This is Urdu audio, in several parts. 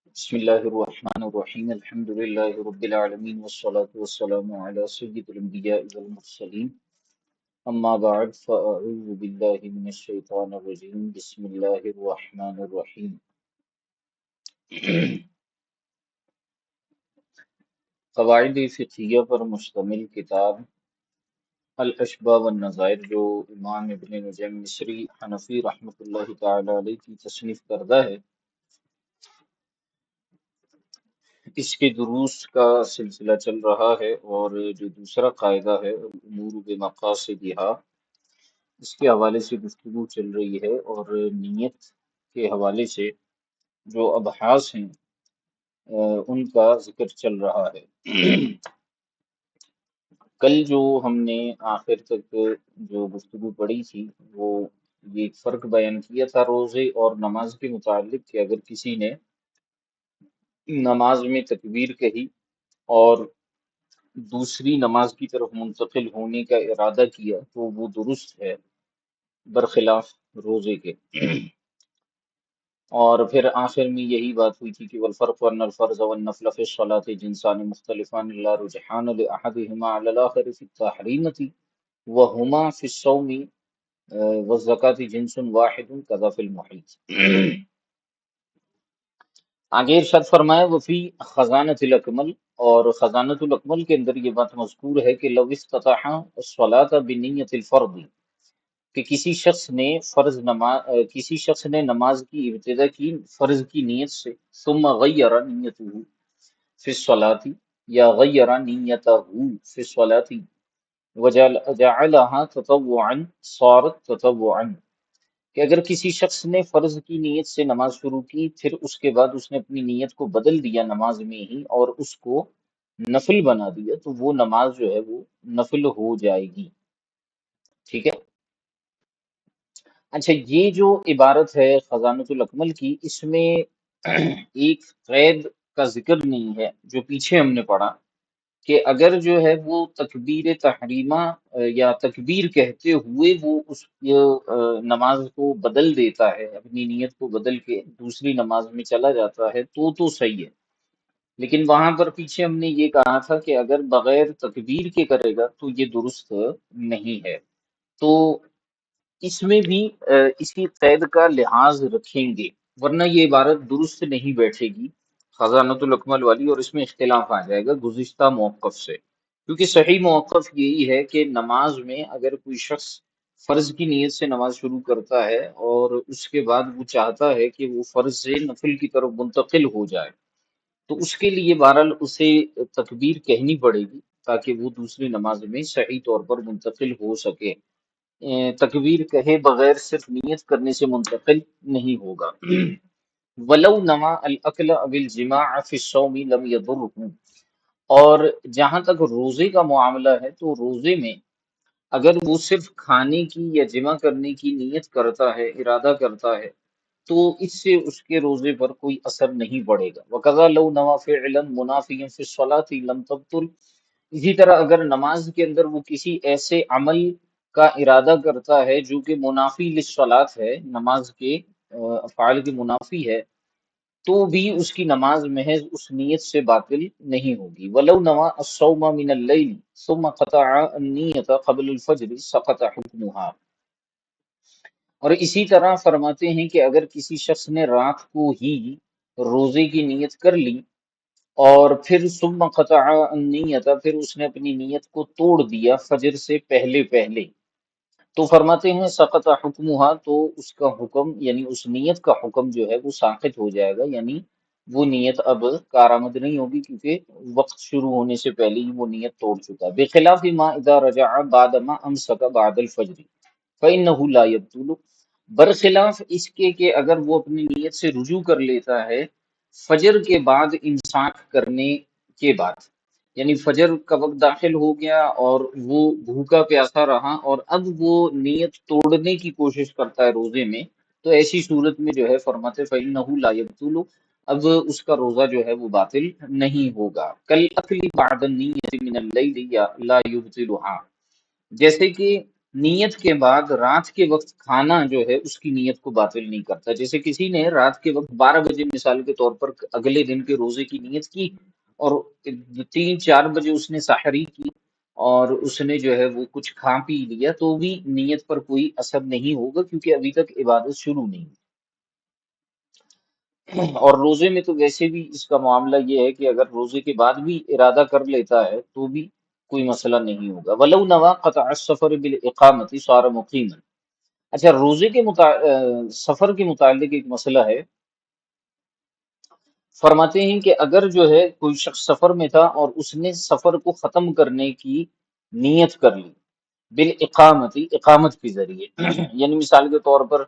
بسم الله الرحمن الرحيم الحمد لله رب العالمين والصلاة والسلام على سيد الأنبياء والمرسلين أما بعد فأعوذ بالله من الشيطان الرجيم بسم الله الرحمن الرحيم قواعد فقہیہ پر مشتمل کتاب الاشباہ والنظائر جو امام ابن نجم مصری حنفی رحمۃ اللہ تعالی علیہ کی تصنیف کردہ ہے، اس کے دروس کا سلسلہ چل رہا ہے، اور جو دوسرا قاعدہ ہے الامور بمقاصدها، اس کے حوالے سے گفتگو چل رہی ہے، اور نیت کے حوالے سے جو ابحاث ہیں ان کا ذکر چل رہا ہے۔ کل جو ہم نے آخر تک جو گفتگو پڑھی تھی وہ یہ ایک فرق بیان کیا تھا روزے اور نماز کے متعلق، کہ اگر کسی نے نماز میں تکبیر کہی اور دوسری نماز کی طرف منتقل ہونے کا ارادہ کیا تو وہ درست ہے برخلاف روزے کے۔ اور پھر آخر میں یہی بات ہوئی تھی کہ والفرق ان الفرض والنفل فی الصلاۃ جنسان مختلفان لا رجحان لأحدهما على الآخر في التحريمة وهما في الصوم والزکاة جنس واحد كذا في المحیط۔ آگے ارشاد فرمایا وفی خزانۃ الاکمل، اور خزانۃ الاکمل کے اندر یہ بات مذکور ہے کہ لو استطاع الصلاۃ بنیت الفرض، کہ کسی شخص نے نماز کی ابتدا کی فرض کی نیت سے، ثم غیر نیتہ فی الصلاۃ، یا غیر نیتہ فی الصلاۃ وجعلها تطوعا صارت تطوعا، کہ اگر کسی شخص نے فرض کی نیت سے نماز شروع کی، پھر اس کے بعد اس نے اپنی نیت کو بدل دیا نماز میں ہی اور اس کو نفل بنا دیا، تو وہ نماز جو ہے وہ نفل ہو جائے گی۔ ٹھیک ہے، اچھا، یہ جو عبارت ہے خزانۃ الاکمل کی، اس میں ایک قید کا ذکر نہیں ہے جو پیچھے ہم نے پڑھا، کہ اگر جو ہے وہ تکبیر تحریمہ یا تکبیر کہتے ہوئے وہ اس نماز کو بدل دیتا ہے، اپنی نیت کو بدل کے دوسری نماز میں چلا جاتا ہے تو صحیح ہے، لیکن وہاں پر پیچھے ہم نے یہ کہا تھا کہ اگر بغیر تکبیر کے کرے گا تو یہ درست نہیں ہے۔ تو اس میں بھی اسی قید کا لحاظ رکھیں گے، ورنہ یہ عبارت درست نہیں بیٹھے گی خزانۃ الاکمل والی، اور اس میں اختلاف آ جائے گا گزشتہ موقف سے، کیونکہ صحیح موقف یہی ہے کہ نماز میں اگر کوئی شخص فرض کی نیت سے نماز شروع کرتا ہے اور اس کے بعد وہ چاہتا ہے کہ وہ فرض سے نفل کی طرف منتقل ہو جائے، تو اس کے لیے بہرحال اسے تکبیر کہنی پڑے گی تاکہ وہ دوسری نماز میں صحیح طور پر منتقل ہو سکے۔ تکبیر کہے بغیر صرف نیت کرنے سے منتقل نہیں ہوگا۔ ولو نما الاکل او الجماع فی الصوم لم یضرہ، اور جہاں تک روزے کا معاملہ ہے تو روزے میں اگر وہ صرف کھانے کی یا جمع کرنے کی نیت کرتا ہے، ارادہ کرتا ہے، تو اس سے اس کے روزے پر کوئی اثر نہیں پڑے گا۔ وَقَذَا لَوْ نَوَى فِعْلًا مُنَافِيًا فِي الصَّلَاةِ لَمْ تَبْطُلْ، اسی طرح اگر نماز کے اندر وہ کسی ایسے عمل کا ارادہ کرتا ہے جو کہ منافی للصلاۃ ہے، نماز کے افعال کے منافی ہے، تو بھی اس کی نماز محض اس نیت سے باطل نہیں ہوگی۔ وَلَوْ نَوَى الصَّوْمَ مِنَ اللَّيْلِ ثُمَّ قَطَعَ النِّيَّةَ قَبْلَ الْفَجْرِ سَقَطَ حُكْمُهَا، اور اسی طرح فرماتے ہیں کہ اگر کسی شخص نے رات کو ہی روزے کی نیت کر لی اور پھر ثم قطع النیت، پھر اس نے اپنی نیت کو توڑ دیا فجر سے پہلے پہلے، تو فرماتے ہیں سقط حکمها، تو اس کا حکم یعنی اس نیت کا حکم جو ہے وہ ساقط ہو جائے گا، یعنی وہ نیت اب کارآمد نہیں ہوگی کیونکہ وقت شروع ہونے سے پہلے ہی وہ نیت توڑ چکا ہے۔ بخلاف ما اذا رجع بعد ما امسک بعد الفجر فإنه لا يبطل، برخلاف اس کے کہ اگر وہ اپنی نیت سے رجوع کر لیتا ہے فجر کے بعد امساک کرنے کے بعد، یعنی فجر کا وقت داخل ہو گیا اور وہ بھوکا پیاسا رہا اور اب وہ نیت توڑنے کی کوشش کرتا ہے روزے میں، تو ایسی صورت میں جو ہے فرماتے فَإِنَّهُ لَا يَبْطُلُ، اب اس کا روزہ جو ہے وہ باطل نہیں ہوگا۔ کل اکلی بعد النیت من اللیل یا لا یبطلها، جیسے کہ نیت کے بعد رات کے وقت کھانا جو ہے اس کی نیت کو باطل نہیں کرتا. جیسے کسی نے رات کے وقت 12 بجے مثال کے طور پر اگلے دن کے روزے کی نیت کی، اور 3-4 بجے اس نے سحری کی، اور اس نے جو ہے وہ کچھ کھا پی لیا، تو بھی نیت پر کوئی اثر نہیں ہوگا، کیونکہ ابھی تک عبادت شروع نہیں ہوئی. اور روزے میں تو ویسے بھی اس کا معاملہ یہ ہے کہ اگر روزے کے بعد بھی ارادہ کر لیتا ہے تو بھی کوئی مسئلہ نہیں ہوگا. ولو نوا قطع السفر بالاقامت صار مقیما. اچھا، روزے کے سفر کے متعلق ایک مسئلہ ہے. فرماتے ہیں کہ اگر جو ہے کوئی شخص سفر میں تھا اور اس نے سفر کو ختم کرنے کی نیت کر لی بالاقامتی، اقامت کے ذریعے یعنی مثال کے طور پر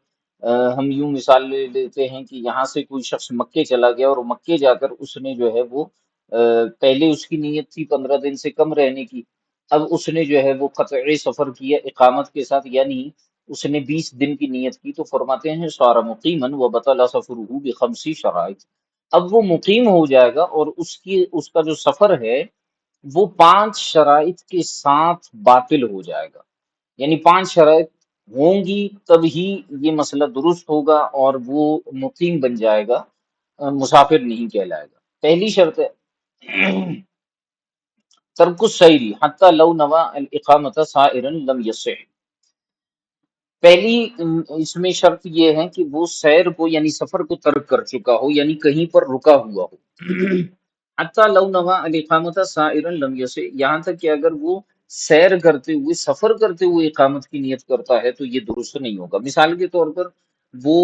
ہم یوں مثال لے لیتے ہیں کہ یہاں سے کوئی شخص مکے چلا گیا، اور مکے جا کر اس نے جو ہے وہ پہلے اس کی نیت تھی 15 دن سے کم رہنے کی. اب اس نے جو ہے وہ قطعی سفر کیا اقامت کے ساتھ، یعنی اس نے 20 دن کی نیت کی، تو فرماتے ہیں صار مقیما وبطل سفره بخمس شرائط. اب وہ مقیم ہو جائے گا، اور اس کا جو سفر ہے وہ 5 شرائط کے ساتھ باطل ہو جائے گا. یعنی 5 شرائط ہوں گی تب ہی یہ مسئلہ درست ہوگا اور وہ مقیم بن جائے گا، مسافر نہیں کہلائے گا. پہلی شرط ہے ترک السیری حتی لو نوا الاقامت سائرا لم یصح. پہلی اس میں شرط یہ ہے کہ وہ سیر کو یعنی سفر کو ترک کر چکا ہو، یعنی کہیں پر رکا ہوا ہو. حتی لو نوا الاقامت سائرا لم یصح، یہاں تک کہ اگر وہ سیر کرتے ہوئے، سفر کرتے ہوئے اقامت کی نیت کرتا ہے تو یہ درست نہیں ہوگا. مثال کے طور پر وہ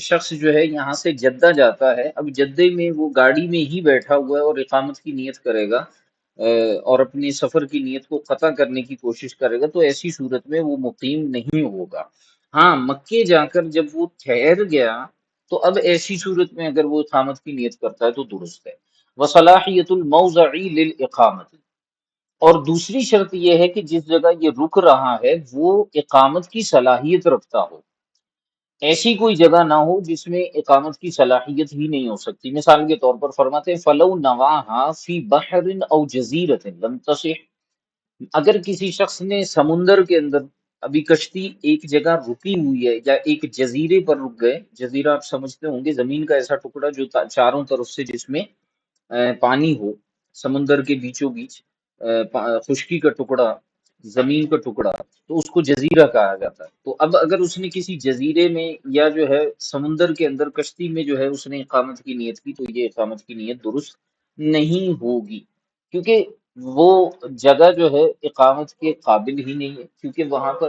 شخص جو ہے یہاں سے جدہ جاتا ہے، اب جدے میں وہ گاڑی میں ہی بیٹھا ہوا ہے اور اقامت کی نیت کرے گا، اور اپنی سفر کی نیت کو قطع کرنے کی کوشش کرے گا، تو ایسی صورت میں وہ مقیم نہیں ہوگا. ہاں، مکے جا کر جب وہ ٹھہر گیا تو اب ایسی صورت میں اگر وہ اقامت کی نیت کرتا ہے تو درست ہے. وصلاحیت الموضع للاقامت. اور دوسری شرط یہ ہے کہ جس جگہ یہ رک رہا ہے وہ اقامت کی صلاحیت رکھتا ہو. ایسی کوئی جگہ نہ ہو جس میں اقامت کی صلاحیت ہی نہیں ہو سکتی. مثال کے طور پر فرماتے ہیں فلو نواہا فی بحر او جزیرت لم تصح. اگر کسی شخص نے سمندر کے اندر، ابھی کشتی ایک جگہ رکی ہوئی ہے یا ایک جزیرے پر رک گئے، جزیرہ آپ سمجھتے ہوں گے زمین کا ایسا ٹکڑا جو چاروں طرف سے جس میں پانی ہو، سمندر کے بیچوں بیچ خشکی کا ٹکڑا، زمین کا ٹکڑا، تو اس کو جزیرہ کہا جاتا ہے. تو اب اگر اس نے کسی جزیرے میں یا جو ہے سمندر کے اندر کشتی میں جو ہے اس نے اقامت کی نیت کی، تو یہ اقامت کی نیت درست نہیں ہوگی، کیونکہ وہ جگہ جو ہے اقامت کے قابل ہی نہیں ہے. کیونکہ وہاں پر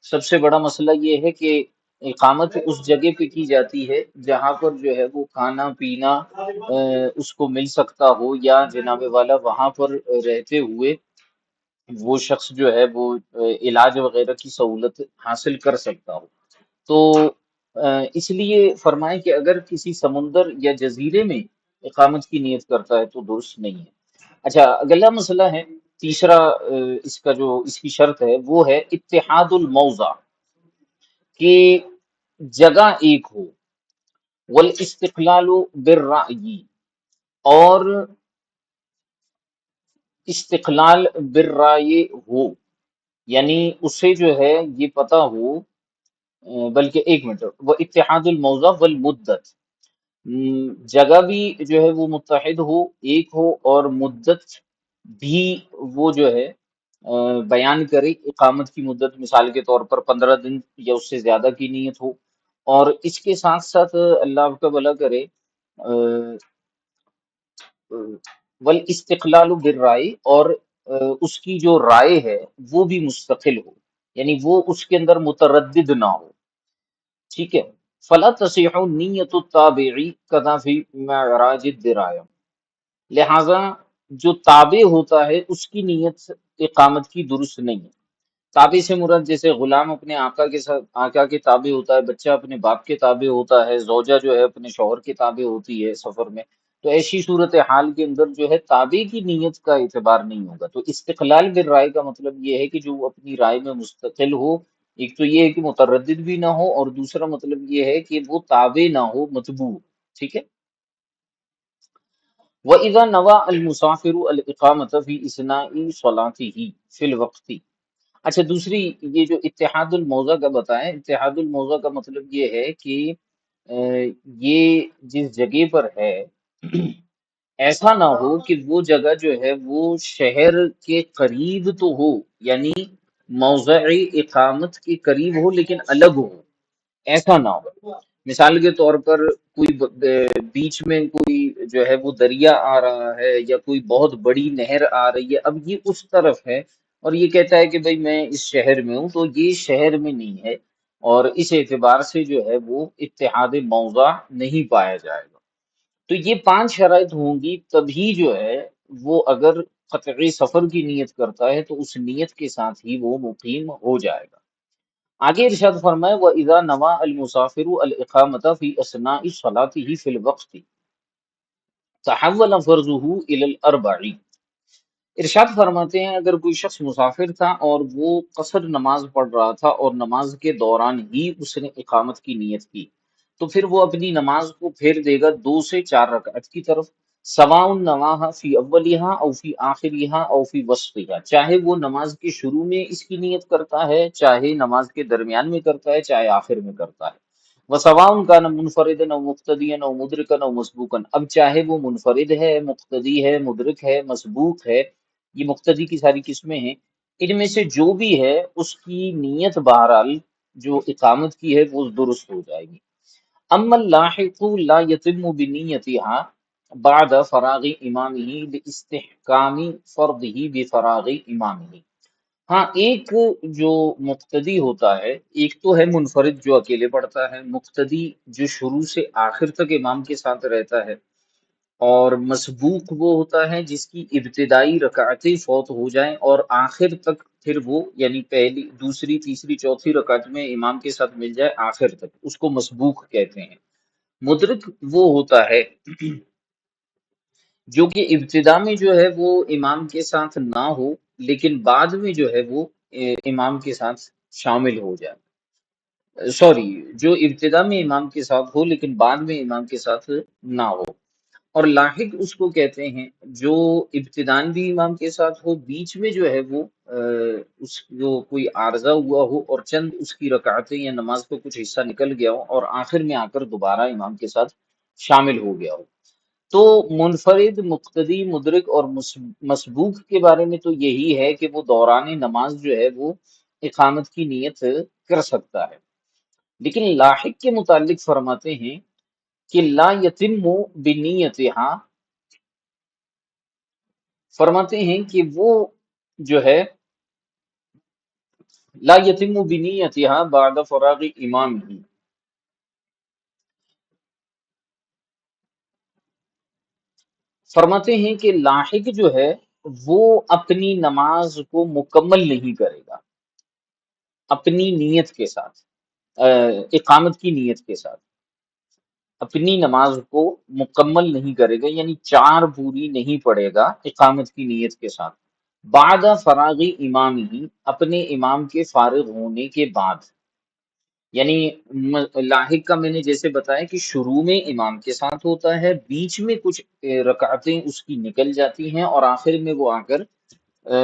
سب سے بڑا مسئلہ یہ ہے کہ اقامت اس جگہ پہ کی جاتی ہے جہاں پر جو ہے وہ کھانا پینا اس کو مل سکتا ہو، یا جناب والا وہاں پر رہتے ہوئے وہ شخص جو ہے وہ علاج وغیرہ کی سہولت حاصل کر سکتا ہو. تو اس لیے فرمائیں کہ اگر کسی سمندر یا جزیرے میں اقامت کی نیت کرتا ہے تو درست نہیں ہے. اچھا، اگلا مسئلہ ہے تیسرا، اس کا جو اس کی شرط ہے وہ ہے اتحاد الموضع، کہ جگہ ایک ہو، والاستقلال بالرأی، اور استقلال بالرأی ہو، یعنی اسے جو ہے یہ پتا ہو، بلکہ ایک منٹ، وہ اتحاد الموضع والمدت، جگہ بھی جو ہے وہ متحد ہو، ایک ہو، اور مدت بھی وہ جو ہے بیان کرے. اقامت کی مدت مثال کے طور پر 15 دن یا اس سے زیادہ کی نیت ہو، اور اس کے ساتھ ساتھ اللہ آپ کا بھلا کرے والاستقلال بالرائے، اور اس کی جو رائے ہے وہ بھی مستقل ہو، یعنی وہ اس کے اندر متردد نہ ہو. ٹھیک ہے. فلا تصح نیت التابعی کذا فی معراج الدرایا. لہذا جو تابع ہوتا ہے اس کی نیت اقامت کی درست نہیں ہے. تابع سے مراد جیسے غلام اپنے آقا کے ساتھ آقا کے تابع ہوتا ہے، بچہ اپنے باپ کے تابع ہوتا ہے، زوجہ جو ہے اپنے شوہر کے تابع ہوتی ہے سفر میں. تو ایسی صورت حال کے اندر جو ہے تابع کی نیت کا اعتبار نہیں ہوگا. تو استقلال بالرائے کا مطلب یہ ہے کہ جو اپنی رائے میں مستقل ہو. ایک تو یہ ہے کہ متردد بھی نہ ہو، اور دوسرا مطلب یہ ہے کہ وہ تابع نہ ہو، متبوع. ٹھیک ہے. وَإِذَا نَوَى الْمُسَافِرُ الْإِقَامَةَ فِي إِثْنَاءِ صَلَاتِهِ فِي الْوَقْتِ. اچھا دوسری، یہ جو اتحاد الموضع کا بتائیں، اتحاد الموضع کا مطلب یہ ہے کہ یہ جس جگہ پر ہے ایسا نہ ہو کہ وہ جگہ جو ہے وہ شہر کے قریب تو ہو، یعنی موضع اقامت کے قریب ہو لیکن الگ ہو، ایسا نہ ہو۔ مثال کے طور پر کوئی بیچ میں کوئی جو ہے وہ دریا آ رہا ہے یا کوئی بہت بڑی نہر آ رہی ہے، اب یہ اس طرف ہے اور یہ کہتا ہے کہ بھئی میں اس شہر میں ہوں، تو یہ شہر میں نہیں ہے، اور اس اعتبار سے جو ہے وہ اتحاد موضع نہیں پایا جائے گا۔ تو یہ 5 شرائط ہوں گی تبھی جو ہے وہ اگر قطعی سفر کی نیت کرتا ہے تو اس نیت کے ساتھ ہی وہ مقیم ہو جائے گا۔ آگے ارشاد فرمائے وَإِذَا نَوَى الْمُسَافِرُ الْإِقَامَةَ فِي أَثْنَاءِ صَلَاتِهِ فِي الْوَقْتِ تَحَوَّلَ فَرْضُهُ إِلَى الْأَرْبَعِ۔ ارشاد فرماتے ہیں اگر کوئی شخص مسافر تھا اور وہ قصر نماز پڑھ رہا تھا اور نماز کے دوران ہی اس نے اقامت کی نیت کی، تو پھر وہ اپنی نماز کو پھیر دے گا 2 سے 4 رکعت کی طرف، سواء نواہا فی اولیہا او فی آخریہا او فی وسطیہا، چاہے وہ نماز کے شروع میں اس کی نیت کرتا ہے، چاہے نماز کے درمیان میں کرتا ہے، چاہے آخر میں کرتا ہے۔ وسواء کان منفردا او مقتدیا او مدرکا او مسبوقا، اب چاہے وہ منفرد ہے، مقتدی ہے، مدرک ہے، مسبوق ہے، یہ مقتدی کی ساری قسمیں ہیں، ان میں سے جو بھی ہے اس کی نیت بہرحال جو اقامت کی ہے وہ درست ہو جائے گی۔ اما اللاحق لا يتم بنیتها بعد فراغ امامه لاستحکام فرضه بفراغ امامه۔ ہاں ایک جو مقتدی ہوتا ہے، ایک تو ہے منفرد جو اکیلے پڑھتا ہے، مقتدی جو شروع سے آخر تک امام کے ساتھ رہتا ہے، اور مسبوق وہ ہوتا ہے جس کی ابتدائی رکعتیں فوت ہو جائیں اور آخر تک پھر وہ یعنی پہلی دوسری تیسری چوتھی رکعت میں امام کے ساتھ مل جائے آخر تک، اس کو مسبوق کہتے ہیں۔ مدرک وہ ہوتا ہے جو کہ ابتدا میں جو ہے وہ امام کے ساتھ نہ ہو لیکن بعد میں جو ہے وہ امام کے ساتھ شامل ہو جائے، سوری، جو ابتدا میں امام کے ساتھ ہو لیکن بعد میں امام کے ساتھ نہ ہو۔ اور لاحق اس کو کہتے ہیں جو ابتدان بھی امام کے ساتھ ہو، بیچ میں جو ہے وہ اس جو کوئی عارضہ ہوا ہو اور چند اس کی رکعتیں یا نماز کا کچھ حصہ نکل گیا ہو اور آخر میں آ کر دوبارہ امام کے ساتھ شامل ہو گیا ہو۔ تو منفرد، مقتدی، مدرک اور مسبوق کے بارے میں تو یہی ہے کہ وہ دوران نماز جو ہے وہ اقامت کی نیت کر سکتا ہے، لیکن لاحق کے متعلق فرماتے ہیں کہ لا یتم بنیتہا، فرماتے ہیں کہ وہ جو ہے لا یتم بنیتہا بعد فراغ امام ہی، فرماتے ہیں کہ لاحق جو ہے وہ اپنی نماز کو مکمل نہیں کرے گا اپنی نیت کے ساتھ، اقامت کی نیت کے ساتھ اپنی نماز کو مکمل نہیں کرے گا، یعنی 4 پوری نہیں پڑھے گا اقامت کی نیت کے ساتھ، بعد فراغ امام ہی، اپنے امام کے فارغ ہونے کے بعد، یعنی لاحق کا میں نے جیسے بتایا کہ شروع میں امام کے ساتھ ہوتا ہے، بیچ میں کچھ رکعتیں اس کی نکل جاتی ہیں اور آخر میں وہ آ کر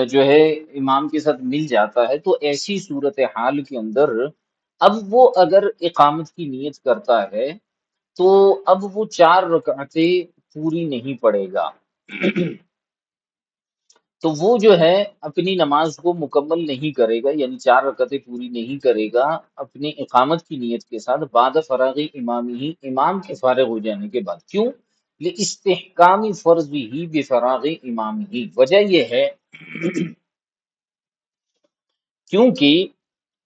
جو ہے امام کے ساتھ مل جاتا ہے، تو ایسی صورتحال کے اندر اب وہ اگر اقامت کی نیت کرتا ہے تو اب وہ 4 رکعتیں پوری نہیں پڑے گا تو وہ جو ہے اپنی نماز کو مکمل نہیں کرے گا، یعنی 4 رکعتیں پوری نہیں کرے گا اپنی اقامت کی نیت کے ساتھ، بعد فراغ امام ہی، امام کے فارغ ہو جانے کے بعد۔ کیوں؟ لاستحکام فرض ہی بفراغ امام ہی، وجہ یہ ہے کیونکہ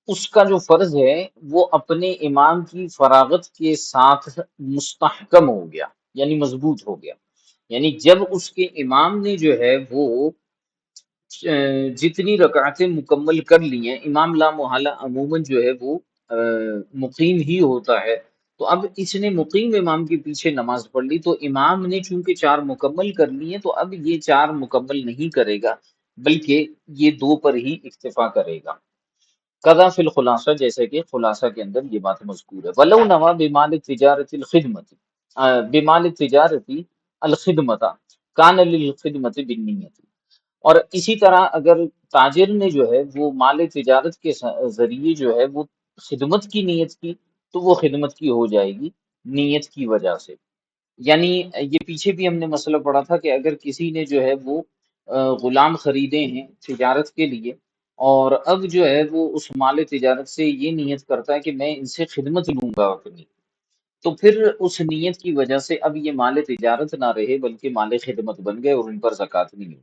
اس کا جو فرض ہے وہ اپنے امام کی فراغت کے ساتھ مستحکم ہو گیا، یعنی مضبوط ہو گیا، یعنی جب اس کے امام نے جو ہے وہ جتنی رکعتیں مکمل کر لی ہیں، امام لا محالہ عموماً جو ہے وہ مقیم ہی ہوتا ہے، تو اب اس نے مقیم امام کے پیچھے نماز پڑھ لی، تو امام نے چونکہ 4 مکمل کر لی ہیں تو اب یہ 4 مکمل نہیں کرے گا بلکہ یہ 2 پر ہی اکتفا کرے گا۔ قضا فی الخلاصہ، جیسے کہ خلاصہ کے اندر یہ بات مذکور ہے، ولو نوا بمال تجارت الخدمت، بمال تجارتی الخدمت کان للخدمت بالنیت، اور اسی طرح اگر تاجر نے جو ہے وہ مال تجارت کے ذریعے جو ہے وہ خدمت کی نیت کی، تو وہ خدمت کی ہو جائے گی نیت کی وجہ سے۔ یعنی یہ پیچھے بھی ہم نے مسئلہ پڑھا تھا کہ اگر کسی نے جو ہے وہ غلام خریدے ہیں تجارت کے لیے، اور اب جو ہے وہ اس مال تجارت سے یہ نیت کرتا ہے کہ میں ان سے خدمت لوں گا اپنی، تو پھر اس نیت کی وجہ سے اب یہ مال تجارت نہ رہے بلکہ مال خدمت بن گئے، اور ان پر زکوٰۃ نہیں ہوگی۔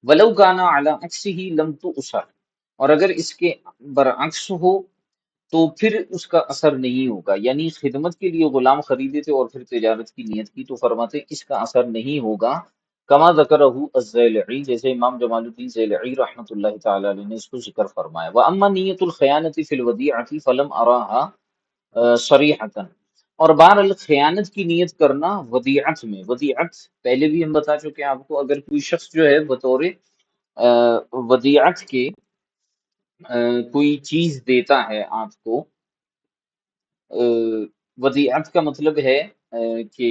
ولو کانا علی عکسہ لم تؤثر، اور اگر اس کے برعکس ہو تو پھر اس کا اثر نہیں ہوگا، یعنی خدمت کے لیے غلام خریدے تھے اور پھر تجارت کی نیت کی، تو فرماتے ہیں اس کا اثر نہیں ہوگا۔ کما ذکرہ الزیلعی، جیسے امام جمال الدین زیلعی رحمۃ اللہ تعالی علیہ نے اس کو ذکر فرمایا۔ واما نیت الخیانۃ فی الودیعۃ فلم اراها صریحۃ، اور بہرحال خیانت کی نیت کرنا ودیعت میں، ودیعت پہلے بھی ہم بتا چکے ہیں آپ کو، اگر کوئی شخص جو ہے بطور ودیعت کے کوئی چیز دیتا ہے آپ کو، ودیعت کا مطلب ہے کہ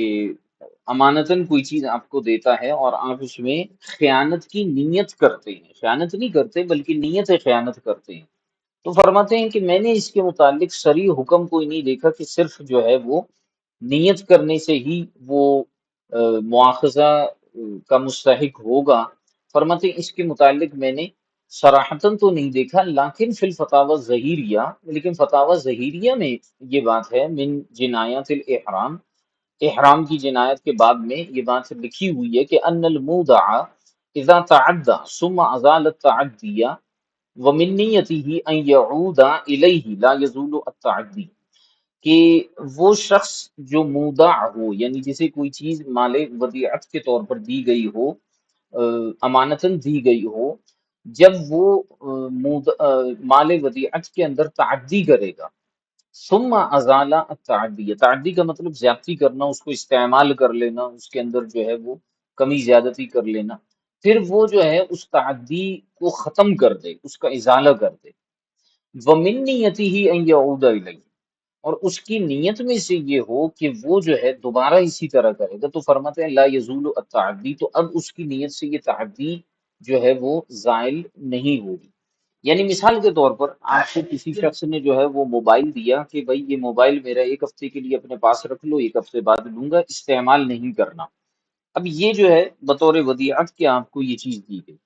امانتاً کوئی چیز آپ کو دیتا ہے اور آپ اس میں خیانت کی نیت کرتے ہیں، خیانت نہیں کرتے بلکہ نیت خیانت کرتے ہیں، تو فرماتے ہیں کہ میں نے اس کے متعلق صریح حکم کوئی نہیں دیکھا کہ صرف جو ہے وہ نیت کرنے سے ہی وہ مواخذہ کا مستحق ہوگا۔ فرماتے ہیں اس کے متعلق میں نے صراحتاً تو نہیں دیکھا، لیکن فی الفتاوی ظہیریہ، لیکن فتاوی ظہیریہ میں یہ بات ہے، من جنایات الاحرام، احرام کی جنایت کے باب میں یہ بات لکھی ہوئی ہے کہ ان المودع اذا تعدى ثم ازال التعدی ومن نیته ان يعود الیہ لا یزول التعدی، کہ وہ شخص جو مودع ہو، یعنی جسے کوئی چیز مال ودیعت کے طور پر دی گئی ہو، امانتاً دی گئی ہو، جب وہ مال ودیعت کے اندر تعدی کرے گا، ثم ازالہ التعدی، تعدی کا مطلب زیادتی کرنا، اس کو استعمال کر لینا، اس کے اندر جو ہے وہ کمی زیادتی کر لینا، پھر وہ جو ہے اس تعدی کو ختم کر دے، اس کا ازالہ کر دے، وَمِن نِّيَتِهِ أَن يَعُودَ إِلَيْهِ، اور اس کی نیت میں سے یہ ہو کہ وہ جو ہے دوبارہ اسی طرح کرے گا، تو فرماتے ہیں لا یزول التعدی، تو اب اس کی نیت سے یہ تعدی جو ہے وہ زائل نہیں ہوگی۔ یعنی مثال کے طور پر آپ کو کسی شخص نے جو ہے وہ موبائل دیا کہ بھائی یہ موبائل میرا ایک ہفتے کے لیے اپنے پاس رکھ لو، ایک ہفتے بعد لوں گا، استعمال نہیں کرنا۔ اب یہ جو ہے بطور ودیعت کے آپ کو یہ چیز دی گئی،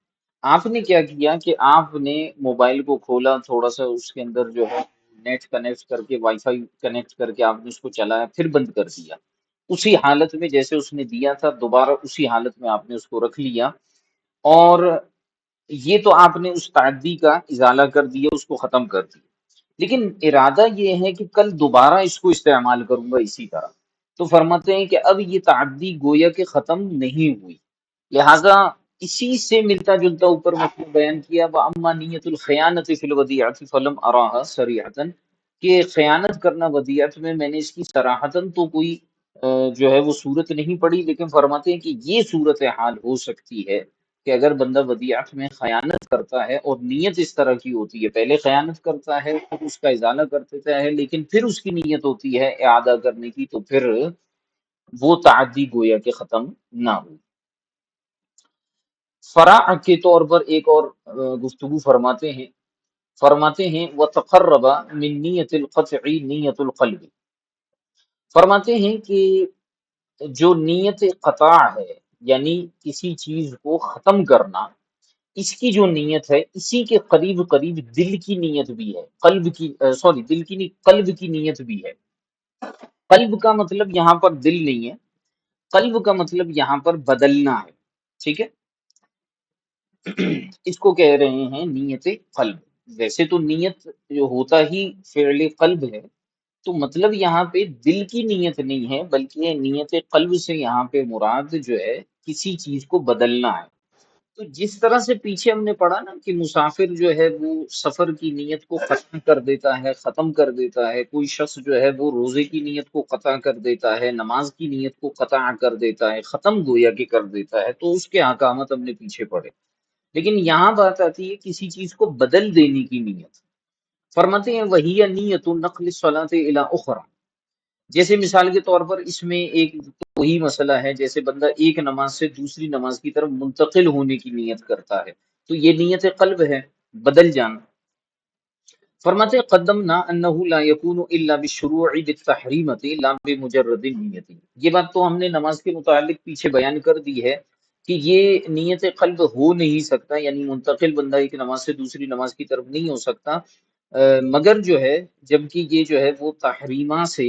آپ نے کیا کیا کہ آپ نے موبائل کو کھولا، تھوڑا سا اس کے اندر جو ہے نیٹ کنیکٹ کر کے، وائی فائی کنیکٹ کر کے آپ نے اس کو چلایا، پھر بند کر دیا، اسی حالت میں جیسے اس نے دیا تھا دوبارہ اسی حالت میں آپ نے اس کو رکھ لیا، اور یہ تو آپ نے اس تعدی کا ازالہ کر دیا، اس کو ختم کر دیا، لیکن ارادہ یہ ہے کہ کل دوبارہ اس کو استعمال کروں گا اسی طرح، تو فرماتے ہیں کہ اب یہ تعدی گویا کہ ختم نہیں ہوئی، لہذا اسی سے ملتا جلتا اوپر مطلب بیان کیا، وَأَمَّا نِيَّةُ الْخِيَانَةِ فِي الْوَدِيعَةِ فَلَمْ أَرَاهَا صَرِيحَةً، کہ خیانت کرنا ودیعت میں نے اس کی صراحتاً تو کوئی جو ہے وہ صورت نہیں پڑی، لیکن فرماتے ہیں کہ یہ صورت حال ہو سکتی ہے کہ اگر بندہ ودیعت میں خیانت کرتا ہے اور نیت اس طرح کی ہوتی ہے، پہلے خیانت کرتا ہے پھر اس کا ازالہ کر دیتا ہے، لیکن پھر اس کی نیت ہوتی ہے اعادہ کرنے کی، تو پھر وہ تعدی گویا کہ ختم نہ ہو۔ فرع کے طور پر ایک اور گفتگو فرماتے ہیں وَتَقَرَّبَ مِن نِّيَّةِ الْقَطْعِ نِّيَّةُ الْقَلْبِ، فرماتے ہیں کہ جو نیت قطع ہے، یعنی کسی چیز کو ختم کرنا، اس کی جو نیت ہے اسی کے قریب قریب دل کی نیت بھی ہے، قلب کی سوری دل کی نہیں، قلب کی نیت بھی ہے۔ قلب کا مطلب یہاں پر دل نہیں ہے، قلب کا مطلب یہاں پر بدلنا ہے، ٹھیک ہے، اس کو کہہ رہے ہیں نیت قلب۔ ویسے تو نیت جو ہوتا ہی فعل قلب ہے، تو مطلب یہاں پہ دل کی نیت نہیں ہے بلکہ نیت قلب سے یہاں پہ مراد جو ہے کسی چیز کو بدلنا ہے۔ تو جس طرح سے پیچھے ہم نے پڑھا نا کہ مسافر جو ہے وہ سفر کی نیت کو ختم کر دیتا ہے، ختم کر دیتا ہے، کوئی شخص جو ہے وہ روزے کی نیت کو قطع کر دیتا ہے، نماز کی نیت کو قطع کر دیتا ہے، ختم گویا کہ کر دیتا ہے، تو اس کے احکامات ہم نے پیچھے پڑھے، لیکن یہاں بات آتی ہے کسی چیز کو بدل دینے کی نیت۔ فرماتے ہیں وہی نیت نقل الصلاۃ الی اخری، جیسے مثال کے طور پر اس میں ایک وہی مسئلہ ہے جیسے بندہ ایک نماز سے دوسری نماز کی طرف منتقل ہونے کی نیت کرتا ہے، تو یہ نیت قلب ہے، بدل جانا۔ فرماتے ہیں قدمنا انہ لا یکون الا بالشروع بالتحریمۃ لا بمجرد النیت۔ یہ بات تو ہم نے نماز کے متعلق پیچھے بیان کر دی ہے کہ یہ نیت قلب ہو نہیں سکتا، یعنی منتقل بندہ ایک نماز سے دوسری نماز کی طرف نہیں ہو سکتا، مگر جو ہے جبکہ یہ جو ہے وہ تحریمہ سے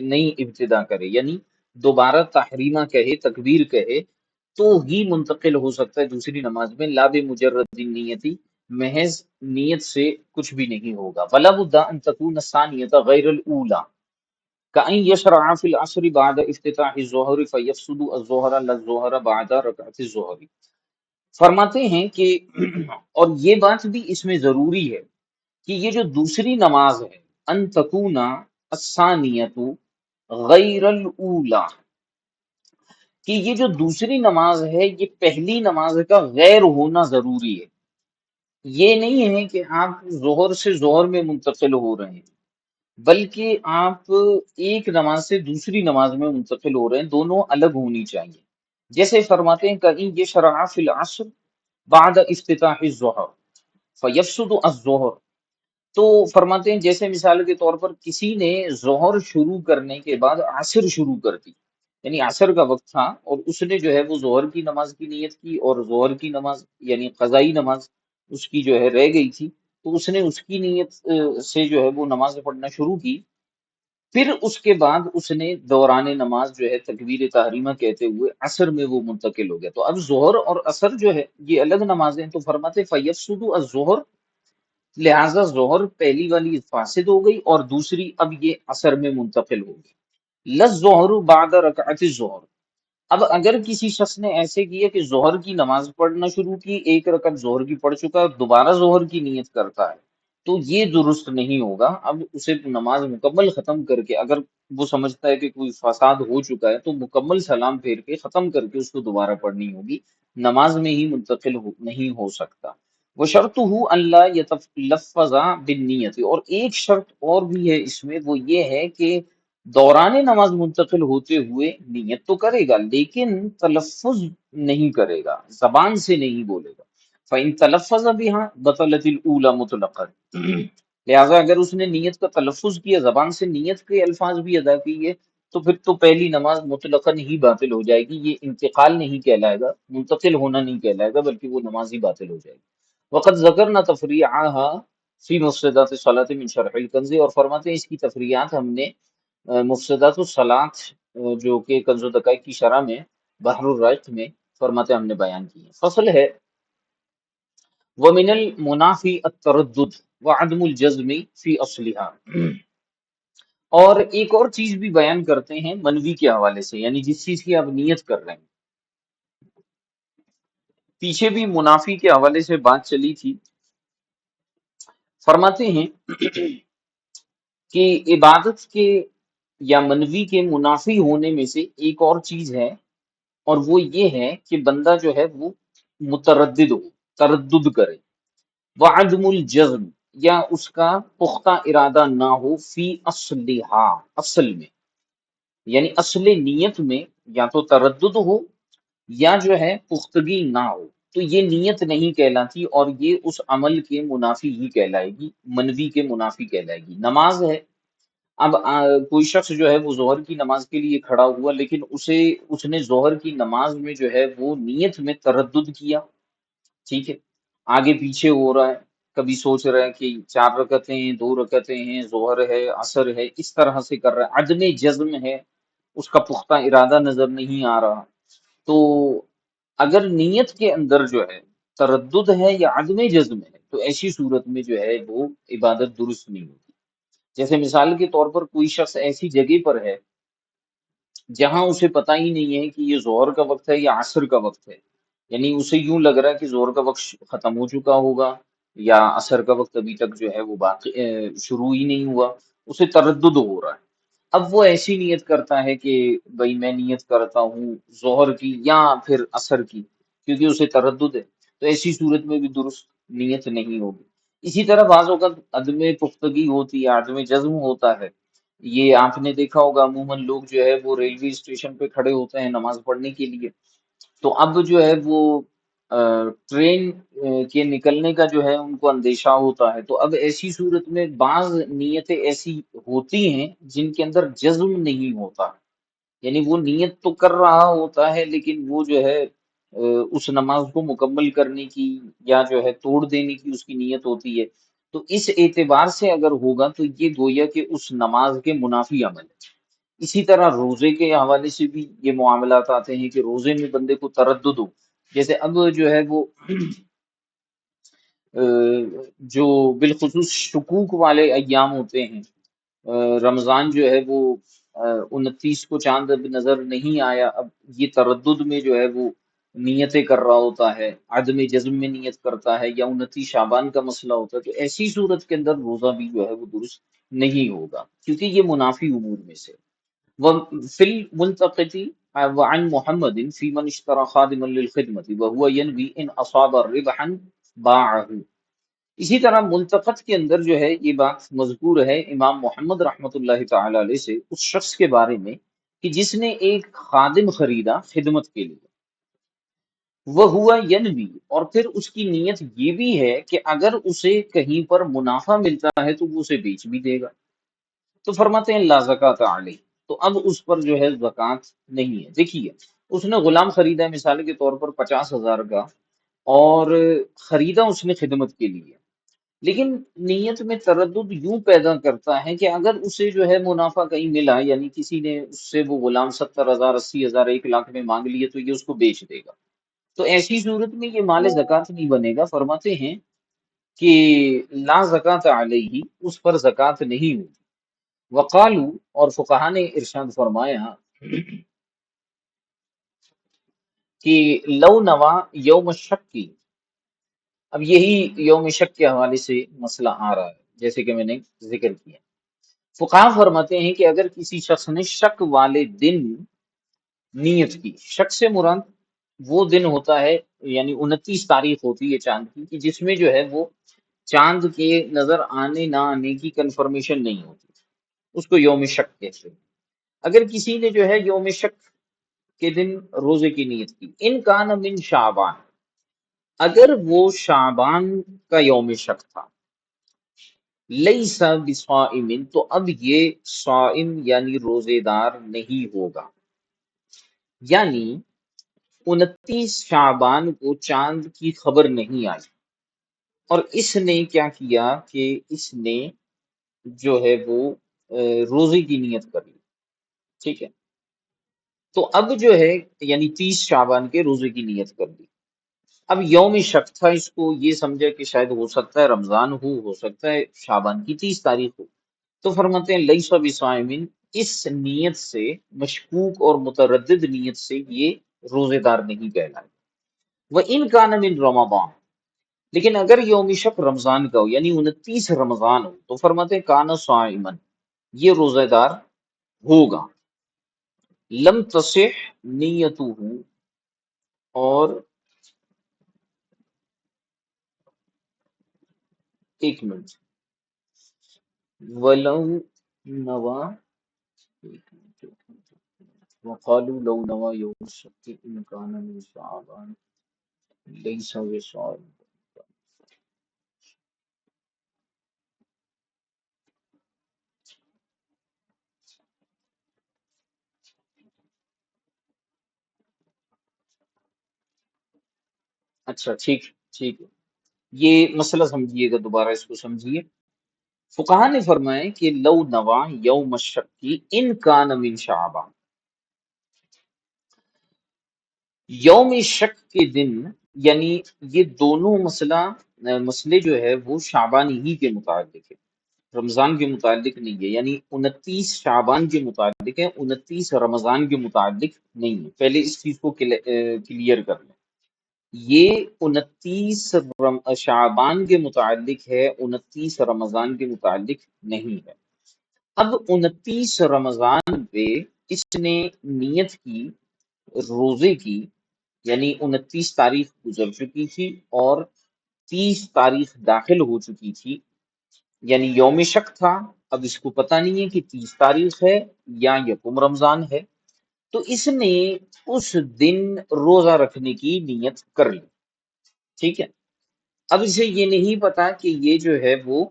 نئی ابتدا کرے، یعنی دوبارہ تحریمہ کہے، تکبیر کہے، تو ہی منتقل ہو سکتا ہے دوسری نماز میں، لا بمجرد النیتی، محض نیت سے کچھ بھی نہیں ہوگا۔ ولا بد ان تكون الثانیۃ غیر الاولى کأن یشرع فی العصر بعد افتتاح الظہر فیفسد الظہر للظہر بعد رکعت الظہر۔ فرماتے ہیں کہ اور یہ بات بھی اس میں ضروری ہے کہ یہ جو دوسری نماز ہے، ان تکون الثانیۃ غیر الاولى، کہ یہ جو دوسری نماز ہے یہ پہلی نماز کا غیر ہونا ضروری ہے۔ یہ نہیں ہے کہ آپ ظہر سے ظہر میں منتقل ہو رہے ہیں، بلکہ آپ ایک نماز سے دوسری نماز میں منتقل ہو رہے ہیں، دونوں الگ ہونی چاہیے۔ جیسے فرماتے ہیں کہیں یہ شرع فی العصر بعد افتتاح الظہر فیفسد الظہر، تو فرماتے ہیں جیسے مثال کے طور پر کسی نے ظہر شروع کرنے کے بعد عصر شروع کر دی، یعنی عصر کا وقت تھا اور اس نے جو ہے وہ ظہر کی نماز کی نیت کی، اور ظہر کی نماز یعنی قضائی نماز اس کی جو ہے رہ گئی تھی، تو اس نے اس کی نیت سے جو ہے وہ نماز پڑھنا شروع کی، پھر اس کے بعد اس نے دوران نماز جو ہے تکبیر تحریمہ کہتے ہوئے عصر میں وہ منتقل ہو گیا، تو اب ظہر اور عصر جو ہے یہ الگ نمازیں ہیں، تو فرماتے فیفسد الظہر، لہذا ظہر پہلی والی فاسد ہو گئی اور دوسری اب یہ عصر میں منتقل ہو گئی۔ للظہر بعد رکعت الظہر، اب اگر کسی شخص نے ایسے کیا کہ ظہر کی نماز پڑھنا شروع کی، ایک رکعت ظہر کی پڑھ چکا ہے اور دوبارہ ظہر کی نیت کرتا ہے، تو یہ درست نہیں ہوگا۔ اب اسے نماز مکمل ختم کر کے، اگر وہ سمجھتا ہے کہ کوئی فساد ہو چکا ہے، تو مکمل سلام پھیر کے ختم کر کے اس کو دوبارہ پڑھنی ہوگی، نماز میں ہی منتقل نہیں ہو سکتا۔ وہ شرط ہو اللہ یتلفظ بالنیت، اور ایک شرط اور بھی ہے اس میں، وہ یہ ہے کہ دوران نماز منتقل ہوتے ہوئے نیت تو کرے گا لیکن تلفظ نہیں کرے گا، زبان سے نہیں بولے گا۔ فَإِن تَلَفَّظَ بِهَا بَطَلَتِ الْأُولَى مُطْلَقًا، لہٰذا اگر اس نے نیت کا تلفظ کیا، زبان سے نیت کے الفاظ بھی ادا کیے، تو پھر تو پہلی نماز مطلقاً ہی باطل ہو جائے گی، یہ انتقال نہیں کہلائے گا، منتقل ہونا نہیں کہلائے گا، بلکہ وہ نماز ہی باطل ہو جائے گی۔ وقد ذکرنا تفریعها فی مفسدات الصلاۃ من شرح الکنز، اور فرماتے ہیں اس کی تفریعات ہم نے مفسدات الصلاۃ جو کہ کنز الدقائق کی شرح میں بحر الرائق میں فرماتے ہیں ہم نے بیان کی ہے۔ فصل ہے ومن المنافی التردد وعدم الجزم فی اصلها، اور ایک اور چیز بھی بیان کرتے ہیں منوی کے حوالے سے، یعنی جس چیز کی آپ نیت کر رہے ہیں۔ پیچھے بھی منافی کے حوالے سے بات چلی تھی، فرماتے ہیں کہ عبادت کے یا منوی کے منافی ہونے میں سے ایک اور چیز ہے، اور وہ یہ ہے کہ بندہ جو ہے وہ متردد ہو، تردد کرے، وعدم الجزم، یا اس کا پختہ ارادہ نہ ہو، فی اصلہا، اصل میں، یعنی اصل نیت میں یا تو تردد ہو یا جو ہے پختگی نہ ہو، تو یہ نیت نہیں کہلاتی اور یہ اس عمل کے منافی ہی کہلائے گی، منوی کے منافی کہلائے گی۔ نماز ہے، اب کوئی شخص جو ہے وہ ظہر کی نماز کے لیے کھڑا ہوا، لیکن اس نے ظہر کی نماز میں جو ہے وہ نیت میں تردد کیا، ٹھیک ہے، آگے پیچھے ہو رہا ہے، کبھی سوچ رہا ہے کہ 4 رکعتیں ہیں، 2 رکعتیں ہیں، ظہر ہے، عصر ہے، اس طرح سے کر رہا ہے، عدم جزم ہے، اس کا پختہ ارادہ نظر نہیں آ رہا، تو اگر نیت کے اندر جو ہے تردد ہے یا عدم جزم ہے، تو ایسی صورت میں جو ہے وہ عبادت درست نہیں ہوتی۔ جیسے مثال کے طور پر کوئی شخص ایسی جگہ پر ہے جہاں اسے پتہ ہی نہیں ہے کہ یہ ظہر کا وقت ہے یا عصر کا وقت ہے، یعنی اسے یوں لگ رہا ہے کہ ظہر کا وقت ختم ہو چکا ہوگا یا عصر کا وقت ابھی تک جو ہے وہ باقی شروع ہی نہیں ہوا، اسے تردد ہو رہا ہے۔ اب وہ ایسی نیت کرتا ہے کہ بھئی میں نیت کرتا ہوں ظہر کی یا پھر عصر کی، کیونکہ اسے تردد ہے، تو ایسی صورت میں بھی درست نیت نہیں ہوگی۔ اسی طرح بعض اوقات عدم پختگی ہوتی ہے، عدم جزم ہوتا ہے، یہ آپ نے دیکھا ہوگا عموماً لوگ جو ہے وہ ریلوے اسٹیشن پہ کھڑے ہوتے ہیں نماز پڑھنے کے لیے، تو اب جو ہے وہ ٹرین کے نکلنے کا جو ہے ان کو اندیشہ ہوتا ہے، تو اب ایسی صورت میں بعض نیتیں ایسی ہوتی ہیں جن کے اندر جزم نہیں ہوتا، یعنی وہ نیت تو کر رہا ہوتا ہے لیکن وہ جو ہے اس نماز کو مکمل کرنے کی یا جو ہے توڑ دینے کی اس کی نیت ہوتی ہے، تو اس اعتبار سے اگر ہوگا تو یہ گویا کہ اس نماز کے منافی عمل ہے۔ اسی طرح روزے کے حوالے سے بھی یہ معاملات آتے ہیں کہ روزے میں بندے کو تردد ہو، جیسے اب جو ہے وہ جو بالخصوص شکوک والے ایام ہوتے ہیں، رمضان جو ہے وہ 29 کو چاند اب نظر نہیں آیا، اب یہ تردد میں جو ہے وہ نیتیں کر رہا ہوتا ہے، عدم جزم میں نیت کرتا ہے، یا 29 شعبان کا مسئلہ ہوتا ہے، تو ایسی صورت کے اندر روزہ بھی جو ہے وہ درست نہیں ہوگا، کیونکہ یہ منافی امور میں سے۔ وفي الملتقط وعن محمد في من اشترى خادما للخدمة وهو ينوي ان اصاب ربحا باعه۔ اسی طرح ملتقط کے اندر جو ہے یہ بات مذکور ہے امام محمد رحمۃ اللہ تعالی علیہ سے اس شخص کے بارے میں کہ جس نے ایک خادم خریدا خدمت کے لیے، وہ ہوا ینوی، اور پھر اس کی نیت یہ بھی ہے کہ اگر اسے کہیں پر منافع ملتا ہے تو وہ اسے بیچ بھی دے گا، تو فرماتے ہیں لا زکوٰۃ علیہ، تو اب اس پر جو ہے زکوٰۃ نہیں ہے۔ دیکھیے اس نے غلام خریدا ہے مثال کے طور پر 50,000 کا، اور خریدا اس نے خدمت کے لیے، لیکن نیت میں تردد یوں پیدا کرتا ہے کہ اگر اسے جو ہے منافع کہیں ملا، یعنی کسی نے اس سے وہ غلام 70,000 80,000 1 لاکھ میں مانگ لیے تو یہ اس کو بیچ دے گا، تو ایسی صورت میں یہ مال زکوٰۃ نہیں بنے گا۔ فرماتے ہیں کہ لا زکوٰۃ علیہ، اس پر زکوٰۃ نہیں ہوگی۔ وقالو، اور فقہا نے ارشاد فرمایا کہ لو نوا یوم الشک کی، اب یہی یوم شک کے حوالے سے مسئلہ آ رہا ہے جیسے کہ میں نے ذکر کیا۔ فقہا فرماتے ہیں کہ اگر کسی شخص نے شک والے دن نیت کی، شک سے مراد وہ دن ہوتا ہے یعنی 29 تاریخ ہوتی ہے چاند کی، کہ جس میں جو ہے وہ چاند کے نظر آنے نہ آنے کی کنفرمیشن نہیں ہوتی، اس کو یوم شک کہتے ہیں۔ اگر کسی نے جو ہے یوم شک کے دن روزے کی نیت کی، ان کان من شعبان، اگر وہ شعبان کا یوم شک تھا، لیس بصائم، تو اب یہ صائم یعنی روزے دار نہیں ہوگا، یعنی 29 شعبان کو چاند کی خبر نہیں آئی اور اس نے کیا کیا کہ اس نے جو ہے وہ روزے کی نیت کر لی، ٹھیک ہے، تو اب جو ہے یعنی 30 شعبان کے روزے کی نیت کر دی، اب یوم شک تھا، اس کو یہ سمجھا کہ شاید ہو سکتا ہے رمضان ہو سکتا ہے شعبان کی 30 تاریخ ہو، تو فرماتے ہیں لیس بصائمین، اس نیت سے، مشکوک اور متردد نیت سے یہ روزے دار نہیں کہلائے۔ وَإِنْ كَانَ مِنْ رمضان، لیکن اگر یوم شک رمضان کا ہو یعنی 29 رمضان ہو تو فرماتے ہیں کان صائمن، یہ روزہ دار ہوگا، لم تصح نیتہ، اور ایک منٹ، ولو نوا، وقالوا لو نوا یوم الشک ان کان من شعبان لیس بصائم۔ اچھا ٹھیک، ٹھیک ہے، یہ مسئلہ سمجھیے گا، دوبارہ اس کو سمجھیے۔ فقہا نے فرمایا کہ لو نوا یوم الشک ان کان من شعبان، یوم شک کے دن، یعنی یہ دونوں مسئلے جو ہے وہ شعبان ہی کے متعلق ہے، رمضان کے متعلق نہیں ہے، یعنی 29 شعبان کے متعلق ہے، 29 رمضان کے متعلق نہیں ہے، پہلے اس چیز کو کلیئر کر لیں۔ یہ 29 شعبان کے متعلق ہے، 29 رمضان کے متعلق نہیں ہے۔ اب 29 رمضان پہ اس نے نیت کی روزے کی، یعنی 29 تاریخ گزر چکی تھی اور 30 تاریخ داخل ہو چکی تھی، یعنی یوم شک تھا، اب اس کو پتہ نہیں ہے کہ 30 تاریخ ہے یا یکم رمضان ہے، تو اس نے اس دن روزہ رکھنے کی نیت کر لی، ٹھیک ہے، اب اسے یہ نہیں پتا کہ یہ جو ہے وہ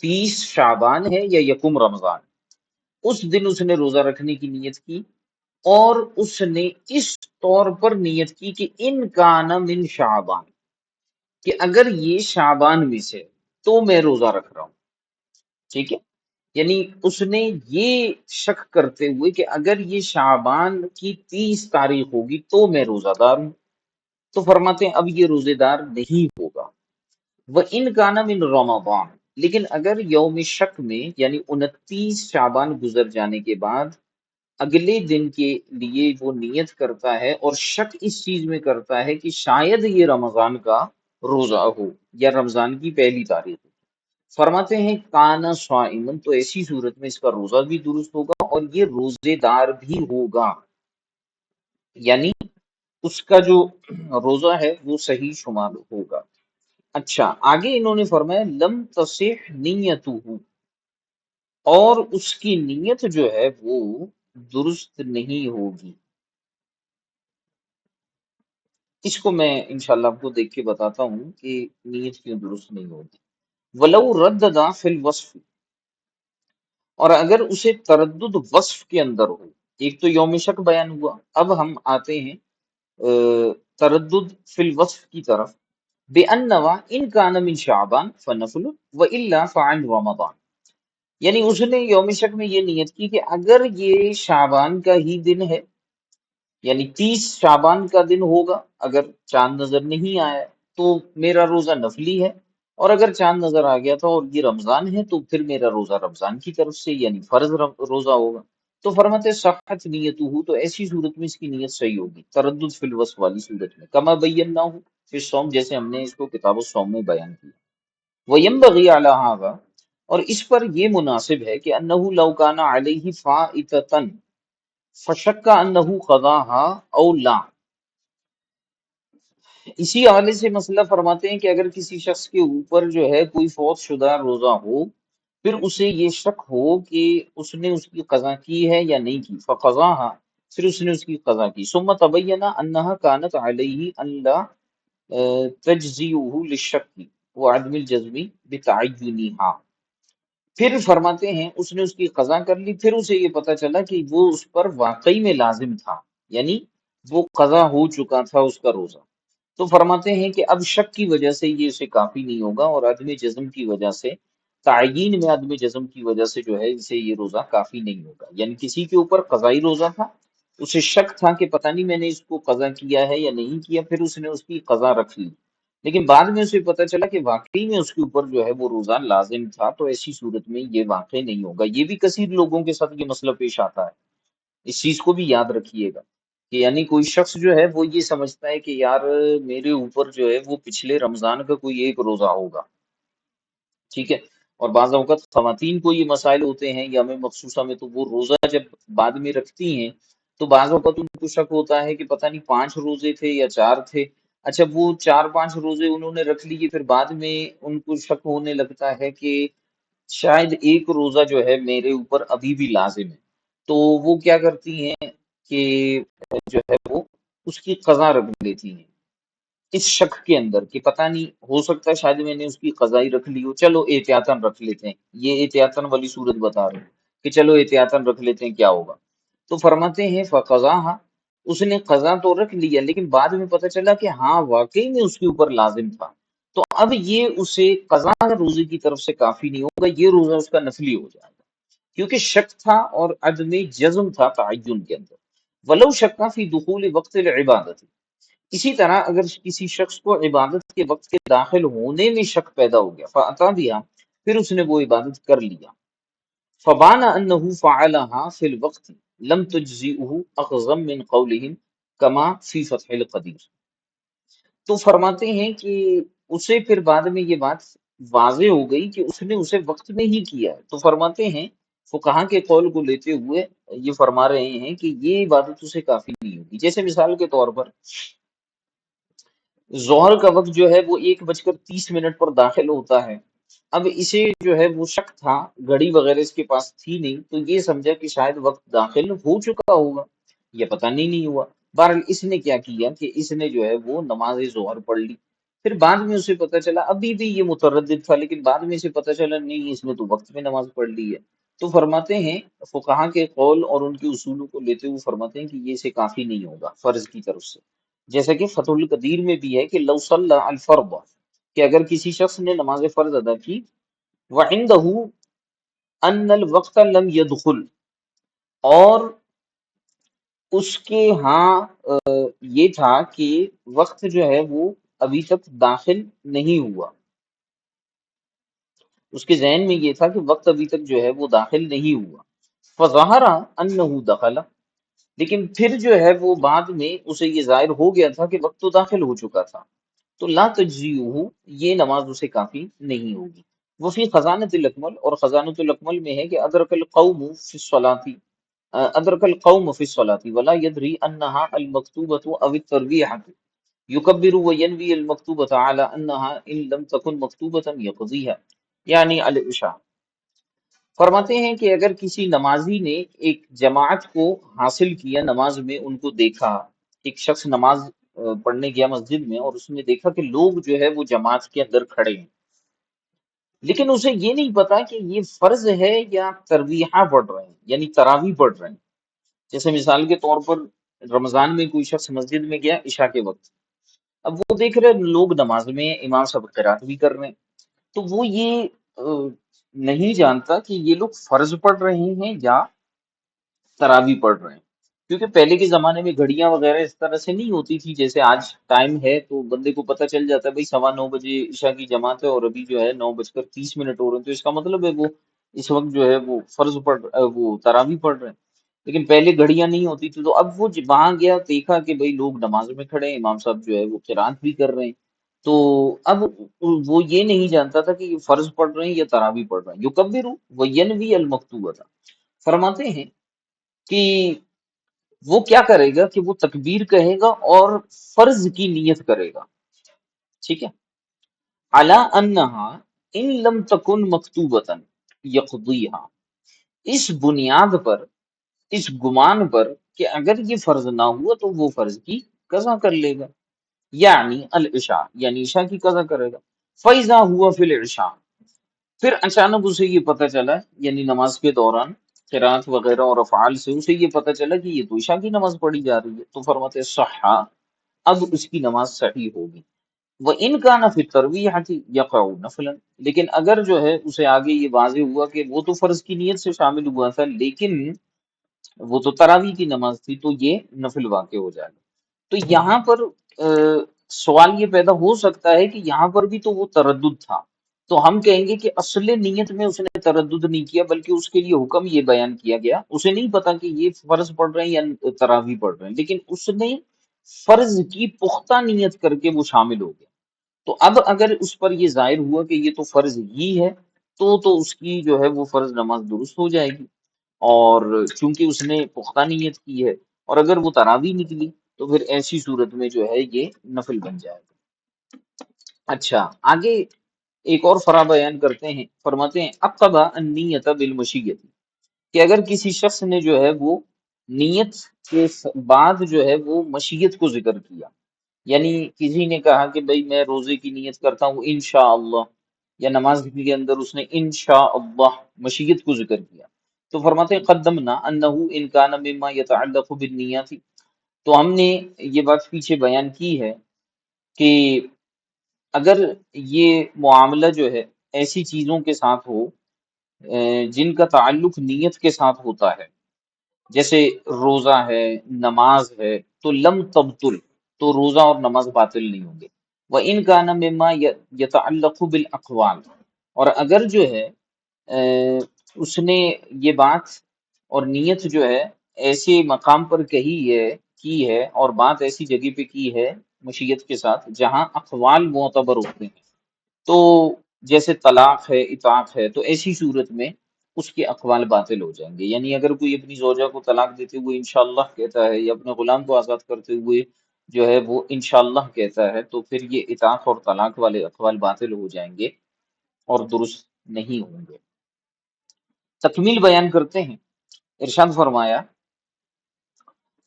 30 شعبان ہے یا یکم رمضان، اس دن اس نے روزہ رکھنے کی نیت کی، اور اس نے اس طور پر نیت کی کہ ان کان من شعبان، کہ اگر یہ شعبان میں سے تو میں روزہ رکھ رہا ہوں، ٹھیک ہے، یعنی اس نے یہ شک کرتے ہوئے کہ اگر یہ شعبان کی 30 تاریخ ہوگی تو میں روزہ دار ہوں، تو فرماتے ہیں اب یہ روزے دار نہیں ہوگا۔ وہ ان کانا من رمضان، لیکن اگر یوم شک میں یعنی 29 شعبان گزر جانے کے بعد اگلے دن کے لیے وہ نیت کرتا ہے اور شک اس چیز میں کرتا ہے کہ شاید یہ رمضان کا روزہ ہو یا رمضان کی پہلی تاریخ ہو، فرماتے ہیں کانا صائمن، تو ایسی صورت میں اس کا روزہ بھی درست ہوگا اور یہ روزے دار بھی ہوگا، یعنی اس کا جو روزہ ہے وہ صحیح شمار ہوگا۔ اچھا، آگے انہوں نے فرمایا لم تصح نیتہ، اور اس کی نیت جو ہے وہ درست نہیں ہوگی۔ اس کو میں انشاءاللہ آپ کو دیکھ کے بتاتا ہوں کہ نیت کیوں درست نہیں ہوگی۔ ولو رددا فی الوصف، اور اگر اسے تردد وصف کے اندر ہو، ایک تو یوم شک بیان ہوا، اب ہم آتے ہیں تردد فی الوصف کی طرف، بِأَن نَوَى إِن كَانَ مِن شَعْبَانَ فَنَفْلُ وَإِلَّا فَعَنْ رَمَضان، یعنی اس نے یوم شک میں یہ نیت کی کہ اگر یہ شعبان کا ہی دن ہے، یعنی 30 شعبان کا دن ہوگا، اگر چاند نظر نہیں آیا تو میرا روزہ نفلی ہے، اور اگر چاند نظر آ گیا تھا اور یہ رمضان ہے تو پھر میرا روزہ رمضان کی طرف سے یعنی فرض روزہ ہوگا، تو فرماتے صحت نیتہ، تو ایسی صورت میں اس کی نیت صحیح ہوگی، تردد فی الوصف والی صورت میں، کما بینا ہو پھر سوم، جیسے ہم نے اس کو کتاب الصوم میں بیان کیا۔ وَيَنبَغِي عَلَى هَذَا، اور اس پر یہ مناسب ہے کہ انہ لو کان علیہ فائتۃ فشک انہ قضاها او لا، اسی حوالے سے مسئلہ فرماتے ہیں کہ اگر کسی شخص کے اوپر جو ہے کوئی فوت شدہ روزہ ہو، پھر اسے یہ شک ہو کہ اس نے اس کی قضا کی ہے یا نہیں کی، فقضاها، پھر اس نے اس کی قضا کی، ثم تبین انها كانت علیہ ان لا تجزیہ للشک وعدم الجزم بتعینها، پھر فرماتے ہیں اس نے اس کی قضا کر لی، پھر اسے یہ پتا چلا کہ وہ اس پر واقعی میں لازم تھا، یعنی وہ قضا ہو چکا تھا اس کا روزہ، تو فرماتے ہیں کہ اب شک کی وجہ سے یہ اسے کافی نہیں ہوگا، اور عدم جزم کی وجہ سے، تعیین میں عدم جزم کی وجہ سے جو ہے اسے یہ روزہ کافی نہیں ہوگا، یعنی کسی کے اوپر قضائی روزہ تھا، اسے شک تھا کہ پتہ نہیں میں نے اس کو قضا کیا ہے یا نہیں کیا، پھر اس نے اس کی قضا رکھ لی، لیکن بعد میں اسے پتہ چلا کہ واقعی میں اس کے اوپر جو ہے وہ روزہ لازم تھا، تو ایسی صورت میں یہ واقع نہیں ہوگا۔ یہ بھی کثیر لوگوں کے ساتھ یہ مسئلہ پیش آتا ہے، اس چیز کو بھی یاد رکھیے گا کہ یعنی کوئی شخص جو ہے وہ یہ سمجھتا ہے کہ یار میرے اوپر جو ہے وہ پچھلے رمضان کا کوئی ایک روزہ ہوگا، ٹھیک ہے، اور بعض اوقات خواتین کو یہ مسائل ہوتے ہیں یا میں مخصوصہ میں، تو وہ روزہ جب بعد میں رکھتی ہیں تو بعض اوقات ان کو شک ہوتا ہے کہ پتہ نہیں 5 روزے تھے یا 4 تھے، اچھا وہ 4 5 روزے انہوں نے رکھ لیے، پھر بعد میں ان کو شک ہونے لگتا ہے کہ شاید ایک روزہ جو ہے میرے اوپر ابھی بھی لازم ہے، تو وہ کیا کرتی ہیں کہ جو ہے وہ اس کی قضا رکھ لیتی ہیں اس شک کے اندر کہ پتہ نہیں ہو سکتا ہے شاید میں نے اس کی قضائی رکھ لی ہو، چلو احتیاطاً رکھ لیتے ہیں، یہ احتیاطاً والی صورت بتا رہے ہیں کہ چلو احتیاطاً رکھ لیتے ہیں کیا ہوگا، تو فرماتے ہیں فقضاها، اس نے قضا تو رکھ لیا لیکن بعد میں پتہ چلا کہ ہاں واقعی میں اس کے اوپر لازم تھا، تو اب یہ اسے قضا روزے کی طرف سے کافی نہیں ہوگا، یہ روزہ اس کا نفلی ہو جائے گا، کیونکہ شک تھا اور عدم جزم تھا تعین کے اندر۔ ولو شکا فی دخول وقت العبادت، اسی طرح اگر کسی شخص کو عبادت کے وقت کے داخل ہونے میں شک پیدا ہو گیا، فعطا دیا، پھر اس نے وہ عبادت کر لیا، فبان انہ فعلها فی الوقت لم تجزئه اخذا من قولهم کما فی فتح القدیر، تو فرماتے ہیں کہ اسے پھر بعد میں یہ بات واضح ہو گئی کہ اس نے اسے وقت میں ہی کیا ہے، تو فرماتے ہیں فقہا کے قول کو لیتے ہوئے یہ فرما رہے ہیں کہ یہ عبادت اسے کافی نہیں ہوگی، جیسے مثال کے طور پر ظہر کا وقت جو ہے وہ 1:30 پر داخل ہوتا ہے، اب اسے جو ہے وہ شک تھا، گھڑی وغیرہ اس کے پاس تھی نہیں، تو یہ سمجھا کہ شاید وقت داخل ہو چکا ہوگا یا پتہ نہیں ہوا، بہرحال اس نے کیا کیا کہ اس نے جو ہے وہ نماز ظہر پڑھ لی، پھر بعد میں اسے پتا چلا، ابھی بھی یہ متردد تھا لیکن بعد میں اسے پتا چلا نہیں اس نے تو وقت میں نماز پڑھ لی ہے، تو فرماتے ہیں فقہا کے قول اور ان کے اصولوں کو لیتے ہوئے فرماتے ہیں کہ یہ اسے کافی نہیں ہوگا فرض کی طرف سے، جیسا کہ فتح القدیر میں بھی ہے کہ لو صلی الفرض، کہ اگر کسی شخص نے نماز فرض ادا کی وعنده ان الوقت لم يدخل، اور اس کے ہاں یہ تھا کہ وقت جو ہے وہ ابھی تک داخل نہیں ہوا، اس کے ذہن میں یہ تھا کہ وقت ابھی تک جو ہے وہ داخل نہیں ہوا، فظہر انہ دخل، لیکن پھر جو ہے وہ بعد میں اسے یہ ظاہر ہو گیا تھا کہ وقت تو داخل ہو چکا تھا، تو لا تجزیہ، یہ نماز اسے کافی نہیں ہوگی۔ وفی خزانۃ الاکمل، اور خزانۃ الاکمل میں ہے کہ ادرک القوم فی الصلاۃ، ادرک القوم فی الصلاۃ ولا يدری انها المکتوبۃ او الترویحۃ یکبر وینوی المکتوبۃ علی انها ان لم تکن مکتوبۃ یقضیها، یعنی العشاء۔ فرماتے ہیں کہ اگر کسی نمازی نے ایک جماعت کو حاصل کیا نماز میں، ان کو دیکھا، ایک شخص نماز پڑھنے گیا مسجد میں اور اس نے دیکھا کہ لوگ جو ہے وہ جماعت کے اندر کھڑے ہیں، لیکن اسے یہ نہیں پتا کہ یہ فرض ہے یا ترویحہ پڑھ رہے ہیں، یعنی تراویح پڑھ رہے ہیں۔ جیسے مثال کے طور پر رمضان میں کوئی شخص مسجد میں گیا عشاء کے وقت، اب وہ دیکھ رہے ہیں لوگ نماز میں ہیں، امام صاحب قرات بھی کر رہے ہیں، تو وہ یہ نہیں جانتا کہ یہ لوگ فرض پڑھ رہے ہیں یا تراویح پڑھ رہے ہیں، کیونکہ پہلے کے زمانے میں گھڑیاں وغیرہ اس طرح سے نہیں ہوتی تھی جیسے آج ٹائم ہے، تو بندے کو پتہ چل جاتا ہے بھائی 9:15 بجے عشاء کی جماعت ہے اور ابھی جو ہے 9:30 ہو رہے ہیں، تو اس کا مطلب ہے وہ اس وقت جو ہے وہ فرض وہ تراویح پڑھ رہے ہیں، لیکن پہلے گھڑیاں نہیں ہوتی تھی، تو اب وہ وہاں گیا دیکھا کہ بھائی لوگ نماز میں کھڑے ہیں، امام صاحب جو ہے وہ قرات بھی کر رہے ہیں، تو اب وہ یہ نہیں جانتا تھا کہ یہ فرض پڑھ رہے ہیں یا تراویح پڑھ رہے ہیں، یکبر وینوی المکتوبۃ، فرماتے ہیں کہ وہ کیا کرے گا کہ وہ تکبیر کہے گا اور فرض کی نیت کرے گا، ٹھیک ہے، علی انہا ان لم تکن مکتوبۃ یقضیہا، اس بنیاد پر، اس گمان پر کہ اگر یہ فرض نہ ہوا تو وہ فرض کی قضا کر لے گا، یعنی العشاء، یعنی عشاء کی قضا کرے گا۔ فیضا ہوا فی العشاء، پھر اچانک اسے یہ پتہ چلا، یعنی نماز کے دوران قرات وغیرہ اور افعال سے اسے یہ پتہ چلا کہ یہ تو عشاء کی نماز پڑھی جا رہی ہے، تو فرماتے ہیں صحا، اب اس کی نماز صحیح ہوگی۔ وَإِنْ كَانَ فِي التَّرْوِيحَةِ يَقَعُ نَفْلًا، لیکن اگر جو ہے اسے آگے یہ واضح ہوا کہ وہ تو فرض کی نیت سے شامل ہوا تھا لیکن وہ تو تراویح کی نماز تھی، تو یہ نفل واقع ہو جائے گا۔ تو یہاں پر سوال یہ پیدا ہو سکتا ہے کہ یہاں پر بھی تو وہ تردد تھا، تو ہم کہیں گے کہ اصل نیت میں اس نے تردد نہیں کیا بلکہ اس کے لیے حکم یہ بیان کیا گیا، اسے نہیں پتا کہ یہ فرض پڑھ رہے ہیں یا تراویح پڑھ رہے ہیں، لیکن اس نے فرض کی پختہ نیت کر کے وہ شامل ہو گیا، تو اب اگر اس پر یہ ظاہر ہوا کہ یہ تو فرض ہی ہے تو اس کی جو ہے وہ فرض نماز درست ہو جائے گی، اور چونکہ اس نے پختہ نیت کی ہے، اور اگر وہ تراویح نکلی تو پھر ایسی صورت میں جو ہے یہ نفل بن جائے گا۔ اچھا آگے ایک اور فرا بیان کرتے ہیں، فرماتے ہیں عقب النیت بالمشیت، کہ اگر کسی شخص نے جو ہے وہ نیت کے بعد جو ہے وہ مشیت کو ذکر کیا، یعنی کسی نے کہا کہ بھئی میں روزے کی نیت کرتا ہوں انشاءاللہ، یا نماز کے اندر اس نے انشاءاللہ مشیت کو ذکر کیا، تو فرماتے ہیں قدمنا انہ ان کان مما یتعلق بالنیات، تو ہم نے یہ بات پیچھے بیان کی ہے کہ اگر یہ معاملہ جو ہے ایسی چیزوں کے ساتھ ہو جن کا تعلق نیت کے ساتھ ہوتا ہے، جیسے روزہ ہے، نماز ہے، تو لم تبطل، تو روزہ اور نماز باطل نہیں ہوں گے۔ وَإِنْ كَانَ مِمَّا يَتَعَلَّقُ بِالْأَقْوَالِ، اور اگر جو ہے اس نے یہ بات اور نیت جو ہے ایسے مقام پر کہی ہے، کی ہے، اور بات ایسی جگہ پہ کی ہے مشیت کے ساتھ جہاں اقوال معتبر ہوتے ہیں، تو جیسے طلاق ہے، اطاعت ہے، تو ایسی صورت میں اس کے اقوال باطل ہو جائیں گے، یعنی اگر کوئی اپنی زوجہ کو طلاق دیتے ہوئے انشاءاللہ کہتا ہے یا اپنے غلام کو آزاد کرتے ہوئے جو ہے وہ انشاءاللہ کہتا ہے، تو پھر یہ اطاعت اور طلاق والے اقوال باطل ہو جائیں گے اور درست نہیں ہوں گے۔ تکمیل بیان کرتے ہیں، ارشاد فرمایا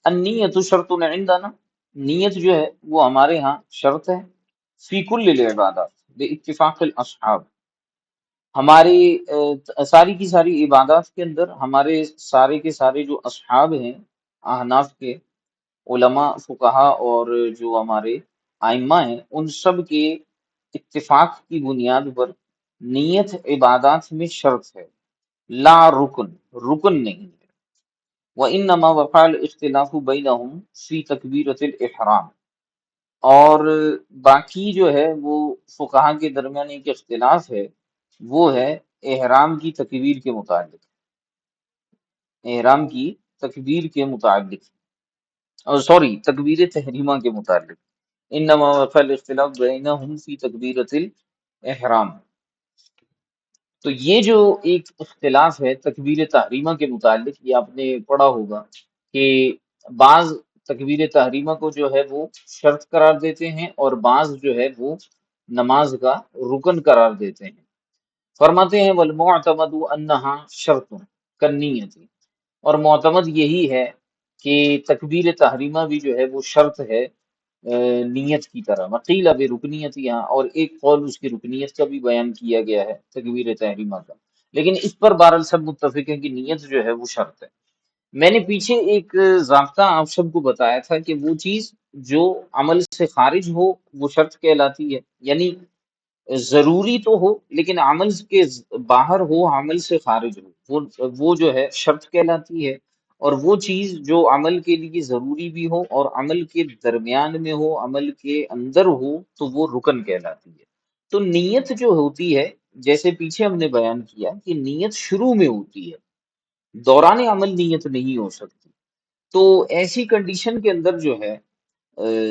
النیت شرط عندنا، نیت جو ہے وہ ہمارے ہاں شرط ہے، فی کل العبادات باتفاق الاصحاب، ہماری ساری کی ساری عبادات کے اندر ہمارے سارے کے سارے جو اصحاب ہیں احناف کے علماء فقہا اور جو ہمارے ائمہ ہیں، ان سب کے اتفاق کی بنیاد پر نیت عبادات میں شرط ہے، لا رکن، رکن نہیں ہے۔ وَإِنَّمَا وَقَعَ الْاخْتِلَافُ بَيْنَهُمْ فِي تَكْبِيرَةِ الْإِحْرَامِ، اور باقی جو ہے وہ فقہا کے درمیان ایک اختلاف ہے، وہ ہے احرام کی تکبیر کے متعلق، احرام کی تکبیر کے متعلق، اور سوری تکبیر تحریمہ کے متعلق، انما وقع الاختلاف بینہم فی تکبیرۃ الاحرام۔ تو یہ جو ایک اختلاف ہے تکبیر تحریمہ کے متعلق، یہ آپ نے پڑھا ہوگا کہ بعض تکبیر تحریمہ کو جو ہے وہ شرط قرار دیتے ہیں اور بعض جو ہے وہ نماز کا رکن قرار دیتے ہیں۔ فرماتے ہیں والمعتمد انہا شرط کنیت، اور معتمد یہی ہے کہ تکبیر تحریمہ بھی جو ہے وہ شرط ہے نیت کی طرح، وقیل برکنیت، یہاں اور ایک قول اس کی رکنیت کا بھی بیان کیا گیا ہے تکبیر تحریمہ کا، لیکن اس پر بہرحال سب متفق ہیں کہ نیت جو ہے وہ شرط ہے۔ میں نے پیچھے ایک ضابطہ آپ سب کو بتایا تھا کہ وہ چیز جو عمل سے خارج ہو وہ شرط کہلاتی ہے، یعنی ضروری تو ہو لیکن عمل کے باہر ہو، عمل سے خارج ہو، وہ جو ہے شرط کہلاتی ہے، اور وہ چیز جو عمل کے لیے ضروری بھی ہو اور عمل کے درمیان میں ہو، عمل کے اندر ہو، تو وہ رکن کہلاتی ہے۔ تو نیت جو ہوتی ہے، جیسے پیچھے ہم نے بیان کیا کہ نیت شروع میں ہوتی ہے، دوران عمل نیت نہیں ہو سکتی، تو ایسی کنڈیشن کے اندر جو ہے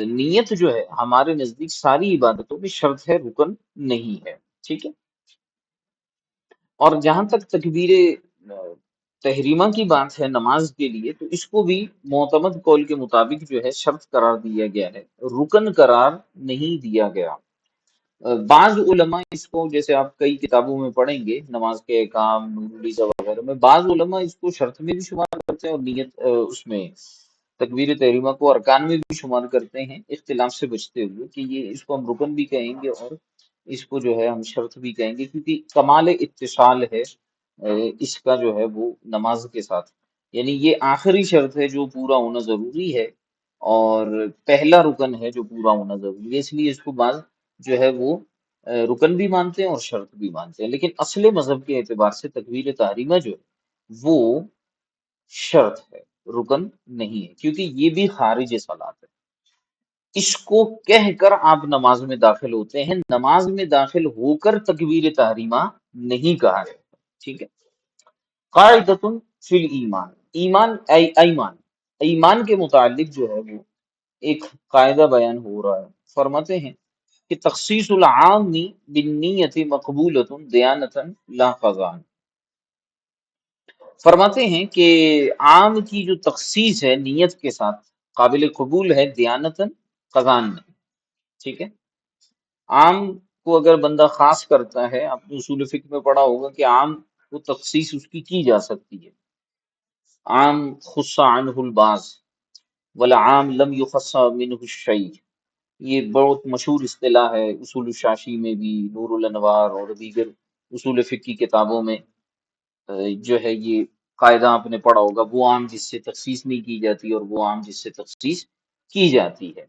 نیت جو ہے ہمارے نزدیک ساری عبادتوں میں شرط ہے، رکن نہیں ہے، ٹھیک ہے۔ اور جہاں تک تکبیر تحریمہ کی بات ہے نماز کے لیے، تو اس کو بھی معتمد قول کے مطابق جو ہے شرط قرار دیا گیا ہے، رکن قرار نہیں دیا گیا۔ بعض علماء اس کو، جیسے آپ کئی کتابوں میں پڑھیں گے نماز کے احکام، نور العیسیٰ وغیرہ میں، بعض علماء اس کو شرط میں بھی شمار کرتے ہیں اور نیت اس میں تکبیر تحریمہ کو ارکان میں بھی شمار کرتے ہیں، اختلاف سے بچتے ہوئے کہ یہ اس کو ہم رکن بھی کہیں گے اور اس کو جو ہے ہم شرط بھی کہیں گے، کیونکہ کمال اتصال ہے اس کا جو ہے وہ نماز کے ساتھ، یعنی یہ آخری شرط ہے جو پورا ہونا ضروری ہے اور پہلا رکن ہے جو پورا ہونا ضروری ہے، اس لیے اس کو بعض جو ہے وہ رکن بھی مانتے ہیں اور شرط بھی مانتے ہیں، لیکن اصل مذہب کے اعتبار سے تکبیر تحریمہ جو ہے وہ شرط ہے، رکن نہیں ہے، کیونکہ یہ بھی خارج صلاۃ ہے۔ اس کو کہہ کر آپ نماز میں داخل ہوتے ہیں، نماز میں داخل ہو کر تکبیر تحریمہ نہیں کہا ہے، ٹھیک ہے۔ قاعدۃ فی الایمان، ایمان ایمان، ایمان کے متعلق جو ہے وہ ایک قاعدہ بیان ہو رہا ہے، فرماتے ہیں کہ تخصیص العام بالنیت مقبولۃ دیانۃ لا قضاء، فرماتے ہیں کہ عام کی جو تخصیص ہے نیت کے ساتھ قابل قبول ہے، دیانتاً، قضاءً نہیں، ٹھیک ہے۔ عام کو اگر بندہ خاص کرتا ہے، آپ نے اصول فقہ میں پڑھا ہوگا کہ عام کو تخصیص اس کی جا سکتی ہے، عام خص عنہ البعض والعام لم یخص منہ الشیء، یہ بہت مشہور اصطلاح ہے اصول الشاشی میں بھی، نور الانوار اور دیگر اصول فقہ کی کتابوں میں جو ہے یہ قاعدہ آپ نے پڑھا ہوگا، وہ عام جس سے تخصیص نہیں کی جاتی اور وہ عام جس سے تخصیص کی جاتی ہے۔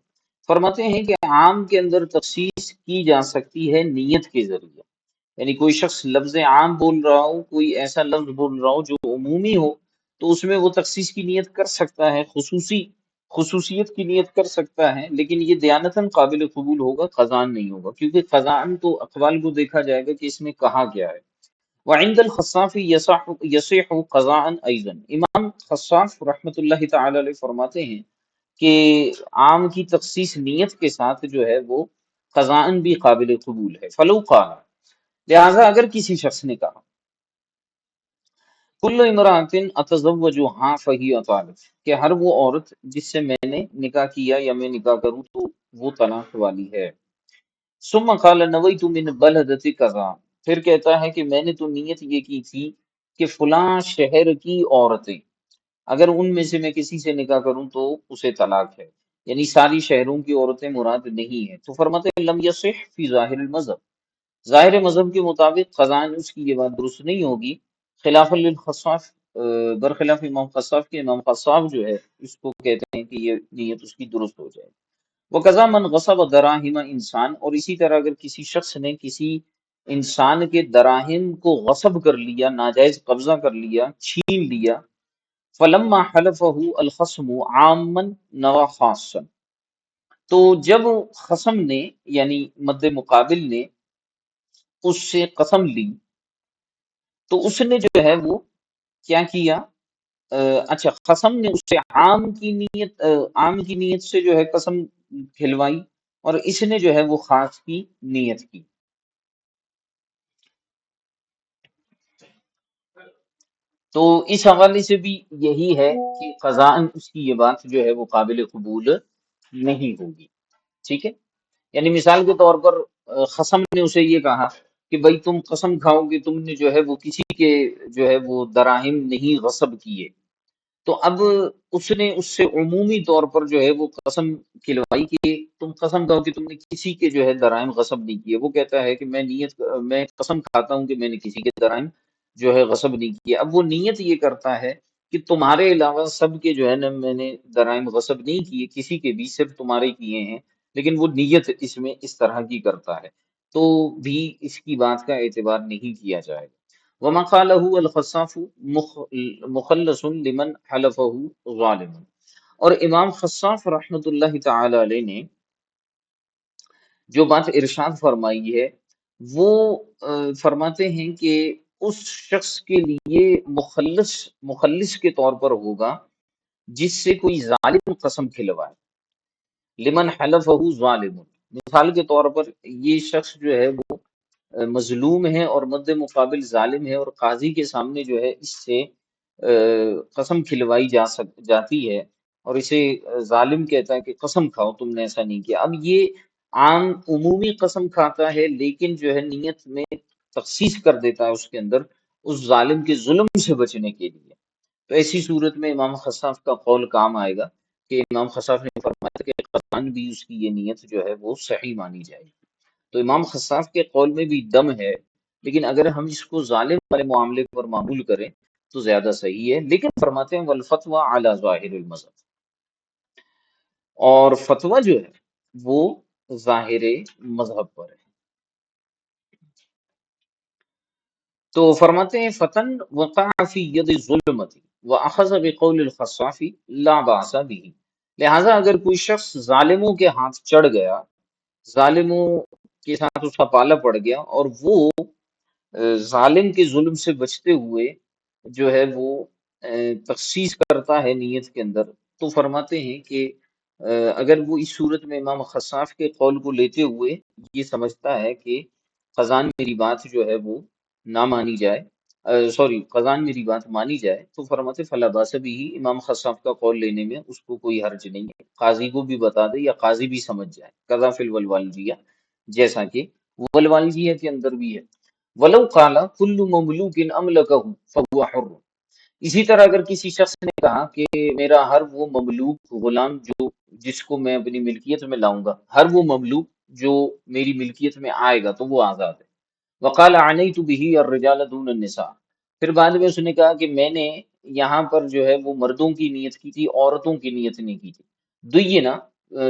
فرماتے ہیں کہ عام کے اندر تخصیص کی جا سکتی ہے نیت کے ذریعے، یعنی کوئی شخص لفظ عام بول رہا ہو، کوئی ایسا لفظ بول رہا ہو جو عمومی ہو، تو اس میں وہ تخصیص کی نیت کر سکتا ہے، خصوصیت کی نیت کر سکتا ہے، لیکن یہ دیانتاً قابل قبول ہوگا، قضاءً نہیں ہوگا، کیونکہ قضاءً تو اقوال کو دیکھا جائے گا کہ اس میں کہا کیا ہے۔ وعند الخصاف یصح قضاءً ایضا، امام خصاف رحمۃ اللہ تعالی علیہ فرماتے ہیں کہ عام کی تخصیص نیت کے ساتھ جو ہے وہ قضاءً بھی قابل قبول ہے۔ فلو قال، لہذا اگر کسی شخص نے کہا کل امرأۃ اتزوجها فہی طالق، کہ ہر وہ عورت جس سے میں نے نکاح کیا یا میں نکاح کروں تو وہ طلاق والی ہے، ثم قال نویت من بلدۃ کذا، پھر کہتا ہے کہ میں نے تو نیت یہ کی تھی کہ فلاں شہر کی عورتیں، اگر ان میں سے میں کسی سے نکاح کروں تو اسے طلاق ہے، یعنی ساری شہروں کی عورتیں مراد نہیں ہیں۔ تو فرماتے ہیں لم یصح فی ظاہر المذہب، ظاہر مذہب کے مطابق خزان اس کی یہ بات درست نہیں ہوگی، خلاف للخصاف، برخلاف امام خصاف کے، امام خصاف جو ہے اس کو کہتے ہیں کہ یہ نیت اس کی درست ہو جائے۔ وہ قضا من غصب دراہم انسان، اور اسی طرح اگر کسی شخص نے کسی انسان کے دراہم کو غصب کر لیا، ناجائز قبضہ کر لیا، چھین لیا، فلما حلفہ الخصم عاما نوى خاصا، تو جب خصم نے یعنی مد مقابل نے اس سے قسم لی تو اس نے جو ہے وہ کیا کیا، اچھا قسم نے اس سے عام کی نیت سے جو ہے قسم کھلوائی، اور اس نے جو ہے وہ خاص کی نیت کی۔ تو اس حوالے سے بھی یہی ہے کہ قضاءً اس کی یہ بات جو ہے وہ قابل قبول نہیں ہوگی، ٹھیک ہے۔ یعنی مثال کے طور پر خصم نے اسے یہ کہا کہ بھائی تم قسم کھاؤ کہ تم نے جو ہے وہ کسی کے جو ہے وہ دراہم نہیں غصب کیے، تو اب اس نے اس سے عمومی طور پر جو ہے وہ قسم کھلوائی کہ تم قسم کھاؤ کہ تم نے کسی کے جو ہے دراہم غصب نہیں کیے۔ وہ کہتا ہے کہ میں قسم کھاتا ہوں کہ میں نے کسی کے دراہم جو ہے غصب نہیں کیے۔ اب وہ نیت یہ کرتا ہے کہ تمہارے علاوہ سب کے جو ہے نا میں نے دراہم غصب نہیں کیے، کسی کے بھی، صرف تمہارے کیے ہیں، لیکن وہ نیت اس میں اس طرح کی کرتا ہے، تو بھی اس کی بات کا اعتبار نہیں کیا جائے گا۔ وما قاله الخصاف مخلص لمن حلفه ظالم، اور امام خصاف رحمۃ اللہ تعالی علیہ نے جو بات ارشاد فرمائی ہے وہ فرماتے ہیں کہ اس شخص کے لیے مخلص کے طور پر ہوگا جس سے کوئی ظالم قسم کھلوائے، لمن حلفہ ظالم، مثال کے طور پر یہ شخص جو ہے وہ مظلوم ہے اور مد مقابل ظالم ہے، اور قاضی کے سامنے جو ہے اس سے قسم کھلوائی جاتی ہے، اور اسے ظالم کہتا ہے کہ قسم کھاؤ تم نے ایسا نہیں کیا۔ اب یہ عام عمومی قسم کھاتا ہے، لیکن جو ہے نیت میں تخصیص کر دیتا ہے اس کے اندر، اس ظالم کے ظلم سے بچنے کے لیے، تو ایسی صورت میں امام خصاف کا قول کام آئے گا کہ امام خصاف نے فرمایا کہ قرآن بھی اس کی یہ نیت جو ہے وہ صحیح مانی جائے گی۔ تو امام خصاف کے قول میں بھی دم ہے، لیکن اگر ہم اس کو ظالم والے معاملے پر معمول کریں تو زیادہ صحیح ہے، لیکن فرماتے ہیں والفتویٰ علی ظاہر المذہب، اور فتویٰ جو ہے وہ ظاہر مذہب پر ہے۔ تو فرماتے ہیں فتن وقع فی ید ظلمت واخذ بقول الخصاف لا باس به، لہٰذا اگر کوئی شخص ظالموں کے ہاتھ چڑھ گیا، ظالموں کے ساتھ اس کا پالا پڑ گیا، اور وہ ظالم کے ظلم سے بچتے ہوئے جو ہے وہ تخصیص کرتا ہے نیت کے اندر، تو فرماتے ہیں کہ اگر وہ اس صورت میں امام خصاف کے قول کو لیتے ہوئے یہ سمجھتا ہے کہ خزان میری بات جو ہے وہ نہ مانی جائے، خزان میری بات مانی جائے، تو فرماتے فلا باس بھی، امام خصاف کا قول لینے میں اس کو کوئی حرج نہیں ہے، قاضی کو بھی بتا دے یا قاضی بھی سمجھ جائے، قضا فی الولوالجیہ، جیسا کہ ولوالجیہ کے اندر بھی ہے۔ ولو قال کل مملوک املکہ فہو حر، اسی طرح اگر کسی شخص نے کہا کہ میرا ہر وہ مملوک غلام جو جس کو میں اپنی ملکیت میں لاؤں گا، ہر وہ مملوک جو میری ملکیت میں آئے گا تو وہ آزاد ہے۔ وقال عنیت به الرجال دون النساء، پھر بعد میں اس نے کہا کہ میں نے یہاں پر جو ہے وہ مردوں کی نیت کی تھی، عورتوں کی نیت نہیں کی تھی، دینا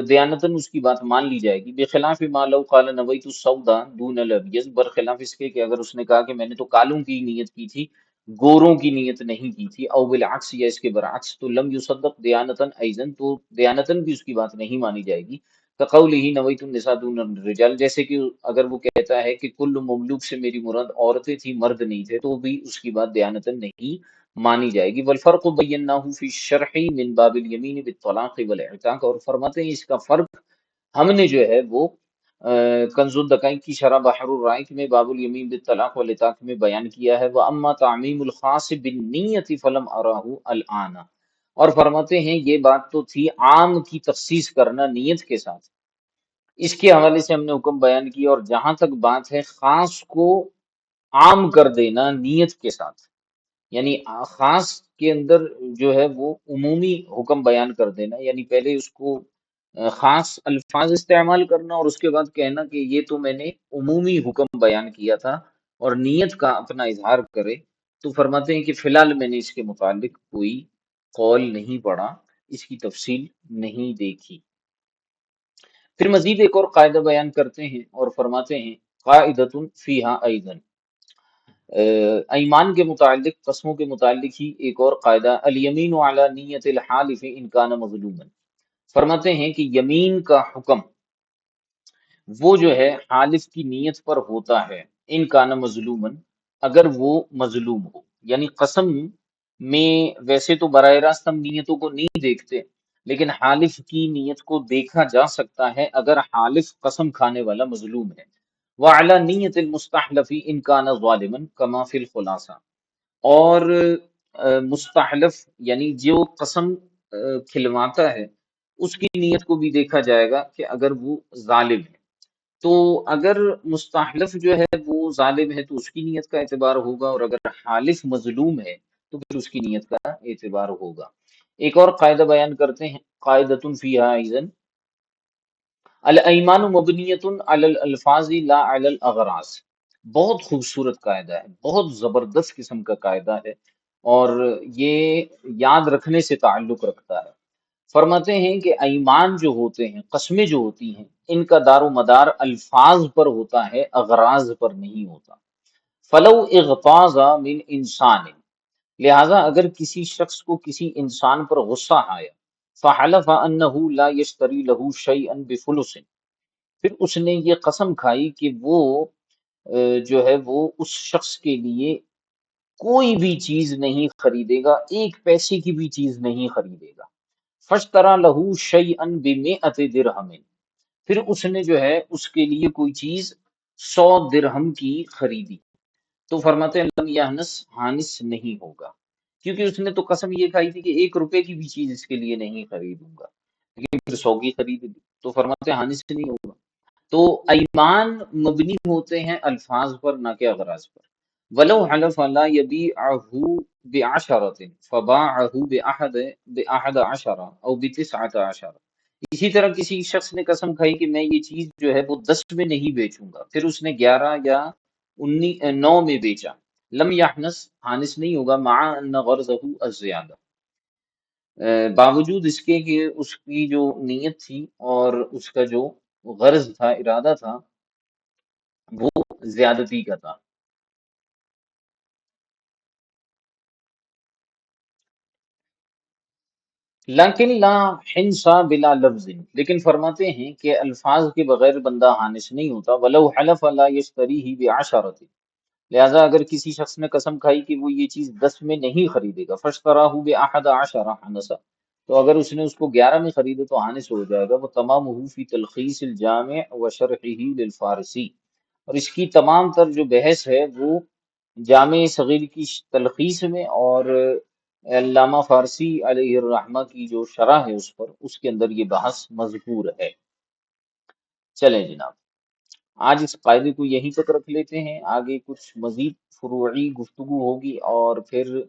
دیانتاً اس کی بات مان لی جائے گی، بخلاف ما لو قال نویت السودا دون الابیض، برخلاف اس کے کہ اگر اس نے کہا کہ میں نے تو کالوں کی نیت کی تھی، گوروں کی نیت نہیں کی تھی، او بالعکس یا اس کے برعکس، تو لم یصدق دیانتاً ایضاً، تو دیانتاً بھی اس کی بات نہیں مانی جائے گی، کقولہ نویت النساء دون الرجال، جیسے کہ اگر وہ کہتا ہے کہ کل مملوک سے میری مراد عورتیں تھی مرد نہیں تھے، تو بھی اس کی بات دیانتاً نہیں مانی جائے گی۔ والفرق بیناہ فی الشرح من باب الیمین بالطلاق والاعتاق، اور فرماتے ہیں اس کا فرق ہم نے جو ہے وہ کنز الدقائق کی شرح بحر الرائق میں باب الیمین بالطلاق والاعتاق میں بیان کیا ہے۔ واما تعمیم الخاص بالنیت فلم اراه الان، اور فرماتے ہیں یہ بات تو تھی عام کی تخصیص کرنا نیت کے ساتھ، اس کے حوالے سے ہم نے حکم بیان کیا، اور جہاں تک بات ہے خاص کو عام کر دینا نیت کے ساتھ، یعنی خاص کے اندر جو ہے وہ عمومی حکم بیان کر دینا، یعنی پہلے اس کو خاص الفاظ استعمال کرنا اور اس کے بعد کہنا کہ یہ تو میں نے عمومی حکم بیان کیا تھا، اور نیت کا اپنا اظہار کرے، تو فرماتے ہیں کہ فی الحال میں نے اس کے متعلق کوئی قول نہیں پڑھا، اس کی تفصیل نہیں دیکھی۔ پھر مزید ایک اور قاعدہ بیان کرتے ہیں اور فرماتے ہیں قاعدۃ فیہا ایضاً، ایمان کے متعلق، قسموں کے متعلق ہی ایک اور قاعدہ، الیمین علی نیت الحالف ان کان مظلوما، فرماتے ہیں کہ یمین کا حکم وہ جو ہے حالف کی نیت پر ہوتا ہے، ان کان مظلومن، اگر وہ مظلوم ہو، یعنی قسم میں ویسے تو براہ راست ہم نیتوں کو نہیں دیکھتے، لیکن حالف کی نیت کو دیکھا جا سکتا ہے اگر حالف قسم کھانے والا مظلوم ہے۔ وعلی نیت المستحلف ان کان ظالما کما فی الخلاصہ، اور مستحلف یعنی جو قسم کھلواتا ہے اس کی نیت کو بھی دیکھا جائے گا کہ اگر وہ ظالم ہے، تو اگر مستحلف جو ہے وہ ظالم ہے تو اس کی نیت کا اعتبار ہوگا، اور اگر حالف مظلوم ہے تو پھر اس کی نیت کا اعتبار ہوگا۔ ایک اور قاعدہ بیان کرتے ہیں قاعدۃ فیہا ایضاً، الایمان مبنیۃ علی الالفاظ لا علی الاغراض، بہت خوبصورت قاعدہ ہے، بہت زبردست قسم کا قاعدہ ہے، اور یہ یاد رکھنے سے تعلق رکھتا ہے۔ فرماتے ہیں کہ ایمان جو ہوتے ہیں، قسمیں جو ہوتی ہیں، ان کا دار و مدار الفاظ پر ہوتا ہے، اغراض پر نہیں ہوتا۔ فلو اغتاظ من انسان، لہذا اگر کسی شخص کو کسی انسان پر غصہ آیا، فحلف انہ لا یشتری لہ شیئا بفلس، پھر اس نے یہ قسم کھائی کہ وہ جو ہے وہ اس شخص کے لیے کوئی بھی چیز نہیں خریدے گا، ایک پیسے کی بھی چیز نہیں خریدے گا، فاشترى لہ شیئا بمئۃ درہم، پھر اس نے جو ہے اس کے لیے کوئی چیز 100 درہم کی خریدی، تو فرماتے ہیں لم یحنس، حانس نہیں ہوگا، کیونکہ اس نے تو قسم یہ کھائی تھی کہ 1 روپے کی بھی چیز اس کے لیے نہیں خریدوں گا، لیکن پھر 100 کی خرید لی، تو فرماتے ہیں حانس نہیں ہوگا۔ تو ایمان مبنی ہوتے ہیں الفاظ پر نہ کہ اغراض پر۔ ولو حلف لا یبیعہ بعشرۃ فباعہ بأحد عشر او بتسعۃ عشر، اسی طرح کسی شخص نے قسم کھائی کہ میں یہ چیز جو ہے وہ 10 میں نہیں بیچوں گا، پھر اس نے 11 یا 9 میں بیچا، لم یحنس، حانس نہیں ہوگا، مع ان غرضہ الزیادہ، باوجود اس کے کہ اس کی جو نیت تھی اور اس کا جو غرض تھا، ارادہ تھا، وہ زیادتی کا تھا۔ لیکن لا حنسا بلا لفظ، لیکن فرماتے ہیں کہ الفاظ کے بغیر بندہ حانس نہیں ہوتا۔ ولو حلف لا یشتریہ بعشرۃ، لہذا اگر کسی شخص نے قسم کھائی کہ وہ یہ چیز 10 میں نہیں خریدے گا، فاشتراہ بأحد عشر حنسا، تو اگر اس نے اس کو 11 میں خریدے تو حانس ہو جائے گا۔ وہ تمام فی تلخیص الجامع و شرحہ للفارسی، اور اس کی تمام تر جو بحث ہے وہ جامع صغیر کی تلخیص میں، اور علامہ فارسی علیہ الرحمہ کی جو شرح ہے اس پر، اس کے اندر یہ بحث مذکور ہے۔ چلیں جناب، آج اس قاعدے کو یہیں تک رکھ لیتے ہیں، آگے کچھ مزید فروعی گفتگو ہوگی اور پھر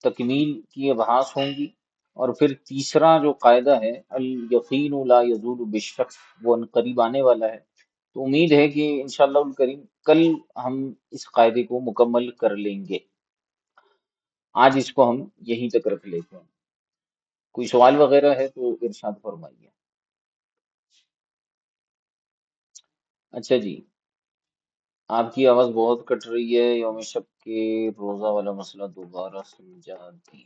تکمیل کی ابحاث ہوں گی، اور پھر تیسرا جو قاعدہ ہے الیقین لا یزول بالشک، وہ ان قریب آنے والا ہے، تو امید ہے کہ انشاءاللہ الکریم کل ہم اس قاعدے کو مکمل کر لیں گے۔ آج اس کو ہم یہیں تک رکھ لیتے ہیں، کوئی سوال وغیرہ ہے تو ارشاد فرمائیے۔ اچھا جی، آپ کی آواز بہت کٹ رہی ہے، یوم شک کے روزہ والا مسئلہ دوبارہ سمجھا دیں۔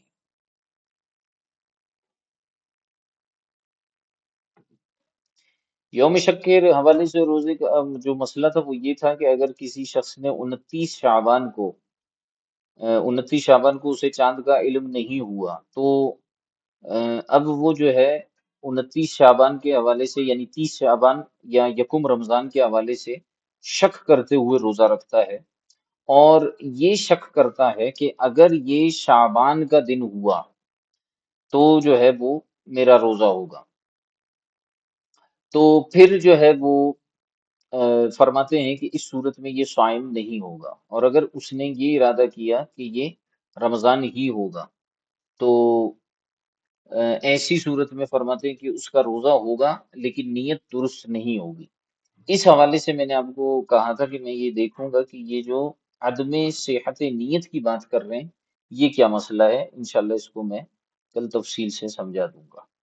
یوم شک کے حوالے سے روزے کا جو مسئلہ تھا وہ یہ تھا کہ اگر کسی شخص نے 29 شعبان کو اسے چاند کا علم نہیں ہوا، تو اب وہ جو ہے 29 شعبان کے حوالے سے، یعنی 30 شعبان یا یکم رمضان کے حوالے سے شک کرتے ہوئے روزہ رکھتا ہے، اور یہ شک کرتا ہے کہ اگر یہ شعبان کا دن ہوا تو جو ہے وہ میرا روزہ ہوگا، تو پھر جو ہے وہ فرماتے ہیں کہ اس صورت میں یہ صائم نہیں ہوگا، اور اگر اس نے یہ ارادہ کیا کہ یہ رمضان ہی ہوگا تو ایسی صورت میں فرماتے ہیں کہ اس کا روزہ ہوگا لیکن نیت درست نہیں ہوگی۔ اس حوالے سے میں نے آپ کو کہا تھا کہ میں یہ دیکھوں گا کہ یہ جو عدم صحت نیت کی بات کر رہے ہیں یہ کیا مسئلہ ہے، انشاءاللہ اس کو میں کل تفصیل سے سمجھا دوں گا۔